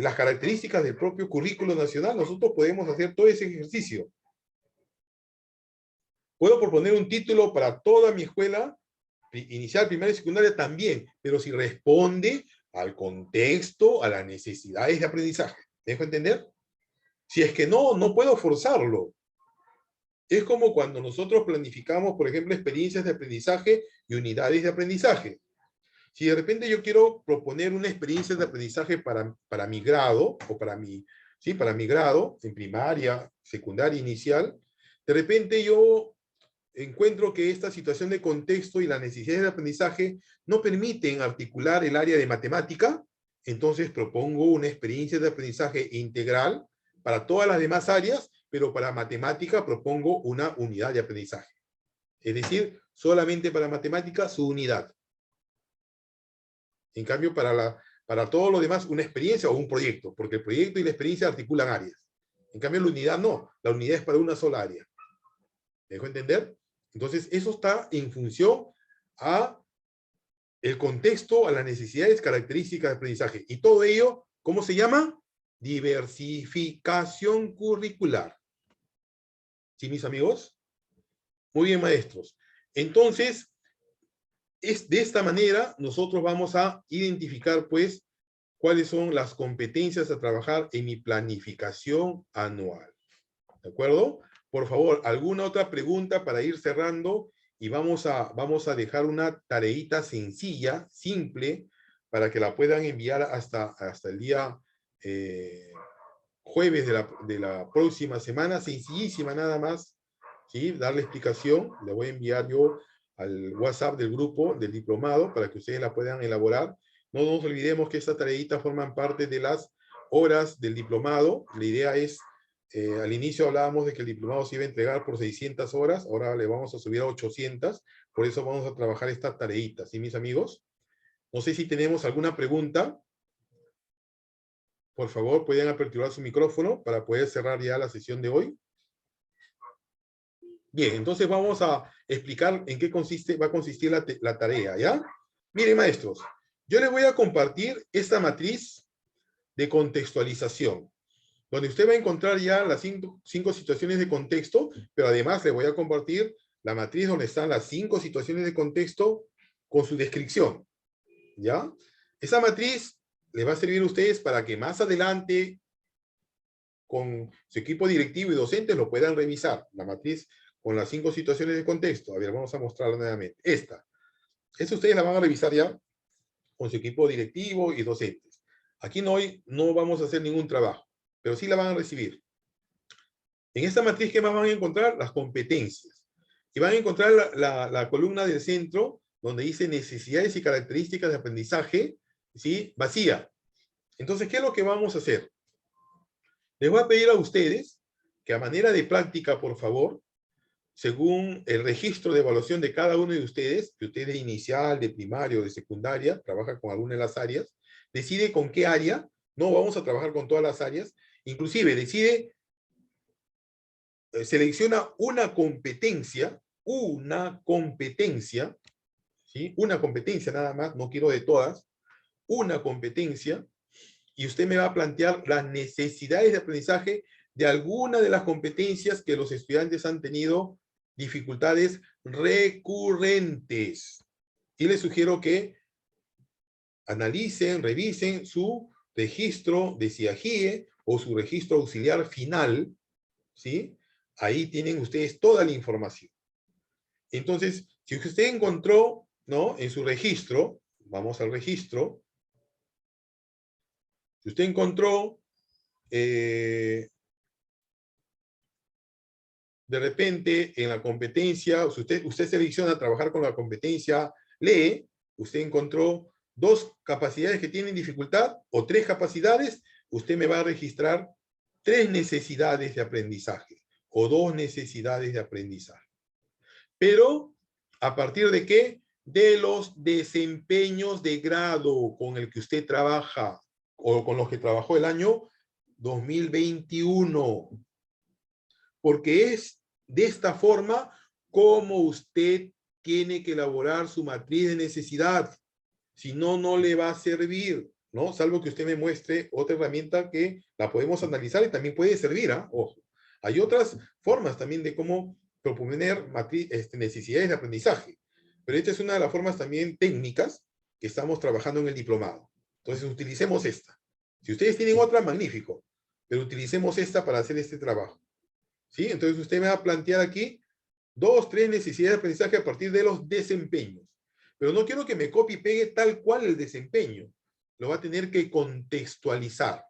las características del propio currículo nacional, nosotros podemos hacer todo ese ejercicio. Puedo proponer un título para toda mi escuela, inicial, primaria y secundaria también, pero si responde al contexto, a las necesidades de aprendizaje. ¿Me dejo entender? Si es que no, no puedo forzarlo. Es como cuando nosotros planificamos, por ejemplo, experiencias de aprendizaje y unidades de aprendizaje. Si de repente yo quiero proponer una experiencia de aprendizaje para mi grado, o para mi grado, en primaria, secundaria, inicial, de repente yo encuentro que esta situación de contexto y las necesidades de aprendizaje no permiten articular el área de matemática, entonces propongo una experiencia de aprendizaje integral para todas las demás áreas, pero para matemática propongo una unidad de aprendizaje. Es decir, solamente para matemática su unidad. En cambio, para todo lo demás, una experiencia o un proyecto, porque el proyecto y la experiencia articulan áreas. En cambio, la unidad no, la unidad es para una sola área. ¿Me dejo entender? Entonces, eso está en función a el contexto, a las necesidades, características de aprendizaje. Y todo ello, ¿cómo se llama? Diversificación curricular. ¿Sí, mis amigos? Muy bien, maestros. Entonces, de esta manera, nosotros vamos a identificar, pues, cuáles son las competencias a trabajar en mi planificación anual. ¿De acuerdo? Por favor, ¿alguna otra pregunta para ir cerrando? Y vamos a dejar una tareita sencilla, simple, para que la puedan enviar hasta el día jueves de la próxima semana, sencillísima nada más, ¿sí? Darle explicación, le voy a enviar yo al WhatsApp del grupo del diplomado para que ustedes la puedan elaborar. No nos olvidemos que estas tareitas forman parte de las horas del diplomado. La idea es, al inicio hablábamos de que el diplomado se iba a entregar por 600 horas, ahora le vamos a subir a 800, por eso vamos a trabajar estas tareitas, ¿sí, mis amigos? No sé si tenemos alguna pregunta. Por favor, pueden aperturar su micrófono para poder cerrar ya la sesión de hoy. Bien, entonces vamos a explicar en qué va a consistir la tarea, ¿ya? Miren, maestros, yo les voy a compartir esta matriz de contextualización, donde usted va a encontrar ya las cinco situaciones de contexto, pero además le voy a compartir la matriz donde están las 5 situaciones de contexto con su descripción, ¿ya? Esa matriz les va a servir a ustedes para que más adelante, con su equipo directivo y docentes, lo puedan revisar. La matriz con las 5 situaciones de contexto. A ver, vamos a mostrarla nuevamente. Esta ustedes la van a revisar ya con su equipo directivo y docentes. Aquí hoy no vamos a hacer ningún trabajo, pero sí la van a recibir. En esta matriz, ¿qué más van a encontrar? Las competencias. Y van a encontrar la columna del centro, donde dice necesidades y características de aprendizaje, ¿sí? Vacía. Entonces, ¿qué es lo que vamos a hacer? Les voy a pedir a ustedes que a manera de práctica, por favor, según el registro de evaluación de cada uno de ustedes, que usted de inicial, de primario, de secundaria, trabaja con alguna de las áreas, decide con qué área, no vamos a trabajar con todas las áreas, inclusive decide, selecciona una competencia, ¿sí? Una competencia nada más, no quiero de todas, una competencia, y usted me va a plantear las necesidades de aprendizaje de alguna de las competencias que los estudiantes han tenido dificultades recurrentes. Y les sugiero que analicen, revisen su registro de CIAGIE o su registro auxiliar final, ¿sí? Ahí tienen ustedes toda la información. Entonces, si usted encontró, ¿no? En su registro, vamos al registro, si usted encontró de repente en la competencia, usted selecciona trabajar con la competencia, lee, usted encontró 2 capacidades que tienen dificultad o 3 capacidades, usted me va a registrar 3 necesidades de aprendizaje o 2 necesidades de aprendizaje. Pero, ¿a partir de qué? De los desempeños de grado con el que usted trabaja o con los que trabajó el año 2021. Porque es de esta forma como usted tiene que elaborar su matriz de necesidad. Si no, no le va a servir, ¿no? Salvo que usted me muestre otra herramienta que la podemos analizar y también puede servir, ¿ah? Ojo. Hay otras formas también de cómo proponer necesidades de aprendizaje. Pero esta es una de las formas también técnicas que estamos trabajando en el diplomado. Entonces, utilicemos esta. Si ustedes tienen otra, magnífico. Pero utilicemos esta para hacer este trabajo. ¿Sí? Entonces, usted me va a plantear aquí 2, 3 necesidades de aprendizaje a partir de los desempeños. Pero no quiero que me copie y pegue tal cual el desempeño. Lo va a tener que contextualizar.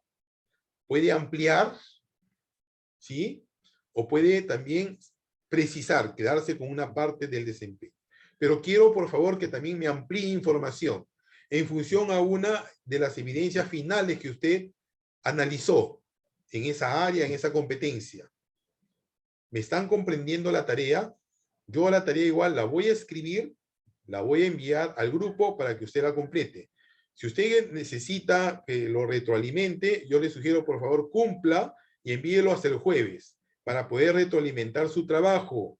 Puede ampliar, ¿sí? O puede también precisar, quedarse con una parte del desempeño. Pero quiero, por favor, que también me amplíe información en función a una de las evidencias finales que usted analizó en esa área, en esa competencia. ¿Me están comprendiendo la tarea? Yo la tarea igual la voy a escribir, la voy a enviar al grupo para que usted la complete. Si usted necesita que lo retroalimente, yo le sugiero, por favor, cumpla y envíelo hasta el jueves para poder retroalimentar su trabajo.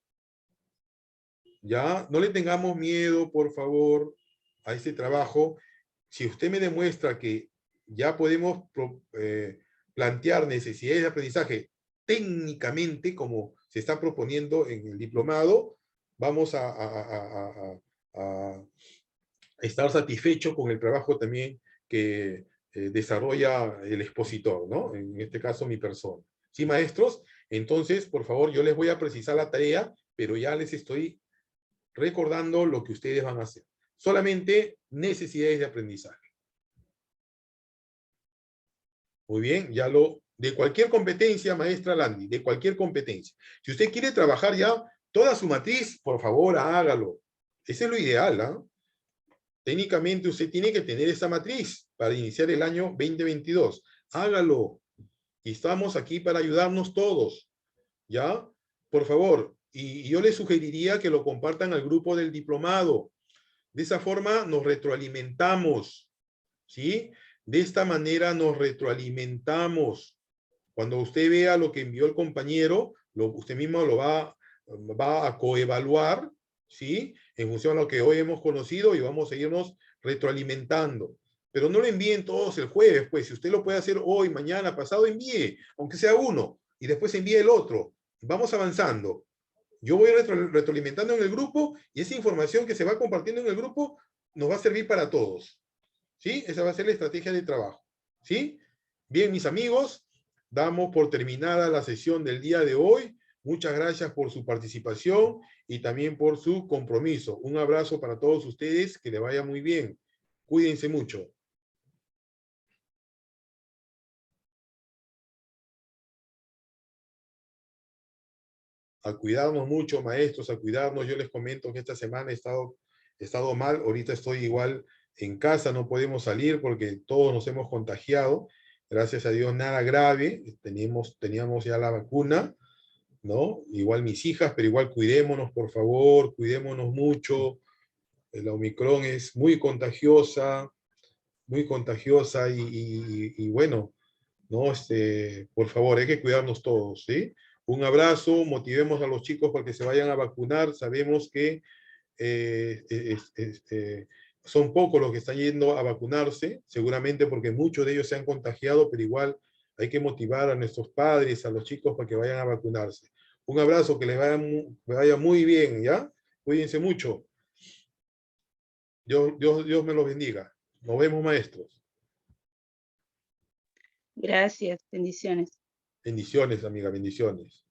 ¿Ya? No le tengamos miedo, por favor, a este trabajo. Si usted me demuestra que ya podemos plantear necesidades de aprendizaje técnicamente, como se está proponiendo en el diplomado, vamos a estar satisfechos con el trabajo también que desarrolla el expositor, ¿no? En este caso, mi persona. ¿Sí, maestros? Entonces, por favor, yo les voy a precisar la tarea, pero ya les estoy recordando lo que ustedes van a hacer. Solamente necesidades de aprendizaje. Muy bien, de cualquier competencia, maestra Landy, de cualquier competencia. Si usted quiere trabajar ya toda su matriz, por favor, hágalo. Ese es lo ideal, ¿ah? Técnicamente usted tiene que tener esa matriz para iniciar el año 2022. Hágalo. Y estamos aquí para ayudarnos todos. ¿Ya? Por favor. Y yo les sugeriría que lo compartan al grupo del diplomado. De esa forma nos retroalimentamos. ¿Sí? De esta manera nos retroalimentamos. Cuando usted vea lo que envió el compañero, usted mismo lo va a coevaluar ¿sí? En función a lo que hoy hemos conocido y vamos a seguirnos retroalimentando. Pero no lo envíen todos el jueves, pues si usted lo puede hacer hoy, mañana, pasado, envíe, aunque sea uno, y después envíe el otro. Vamos avanzando. Yo voy retroalimentando en el grupo y esa información que se va compartiendo en el grupo nos va a servir para todos. ¿Sí? Esa va a ser la estrategia de trabajo. ¿Sí? Bien, mis amigos, damos por terminada la sesión del día de hoy. Muchas gracias por su participación y también por su compromiso. Un abrazo para todos ustedes, que les vaya muy bien. Cuídense mucho. A cuidarnos mucho, maestros, a cuidarnos. Yo les comento que esta semana he estado mal. Ahorita estoy igual en casa, no podemos salir porque todos nos hemos contagiado. Gracias a Dios, nada grave. Teníamos ya la vacuna, ¿no? Igual mis hijas, pero igual cuidémonos, por favor, cuidémonos mucho. La Omicron es muy contagiosa y bueno, ¿no? Por favor, hay que cuidarnos todos, ¿sí? Un abrazo, motivemos a los chicos para que se vayan a vacunar. Sabemos que son pocos los que están yendo a vacunarse, seguramente porque muchos de ellos se han contagiado, pero igual hay que motivar a nuestros padres, a los chicos para que vayan a vacunarse. Un abrazo, que les vaya muy bien, ¿ya? Cuídense mucho. Dios me los bendiga. Nos vemos, maestros. Gracias, bendiciones. Bendiciones, amiga, bendiciones.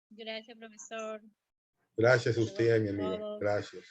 Gracias, profesor. Gracias a Saludos usted, a mi amiga. todos. Gracias.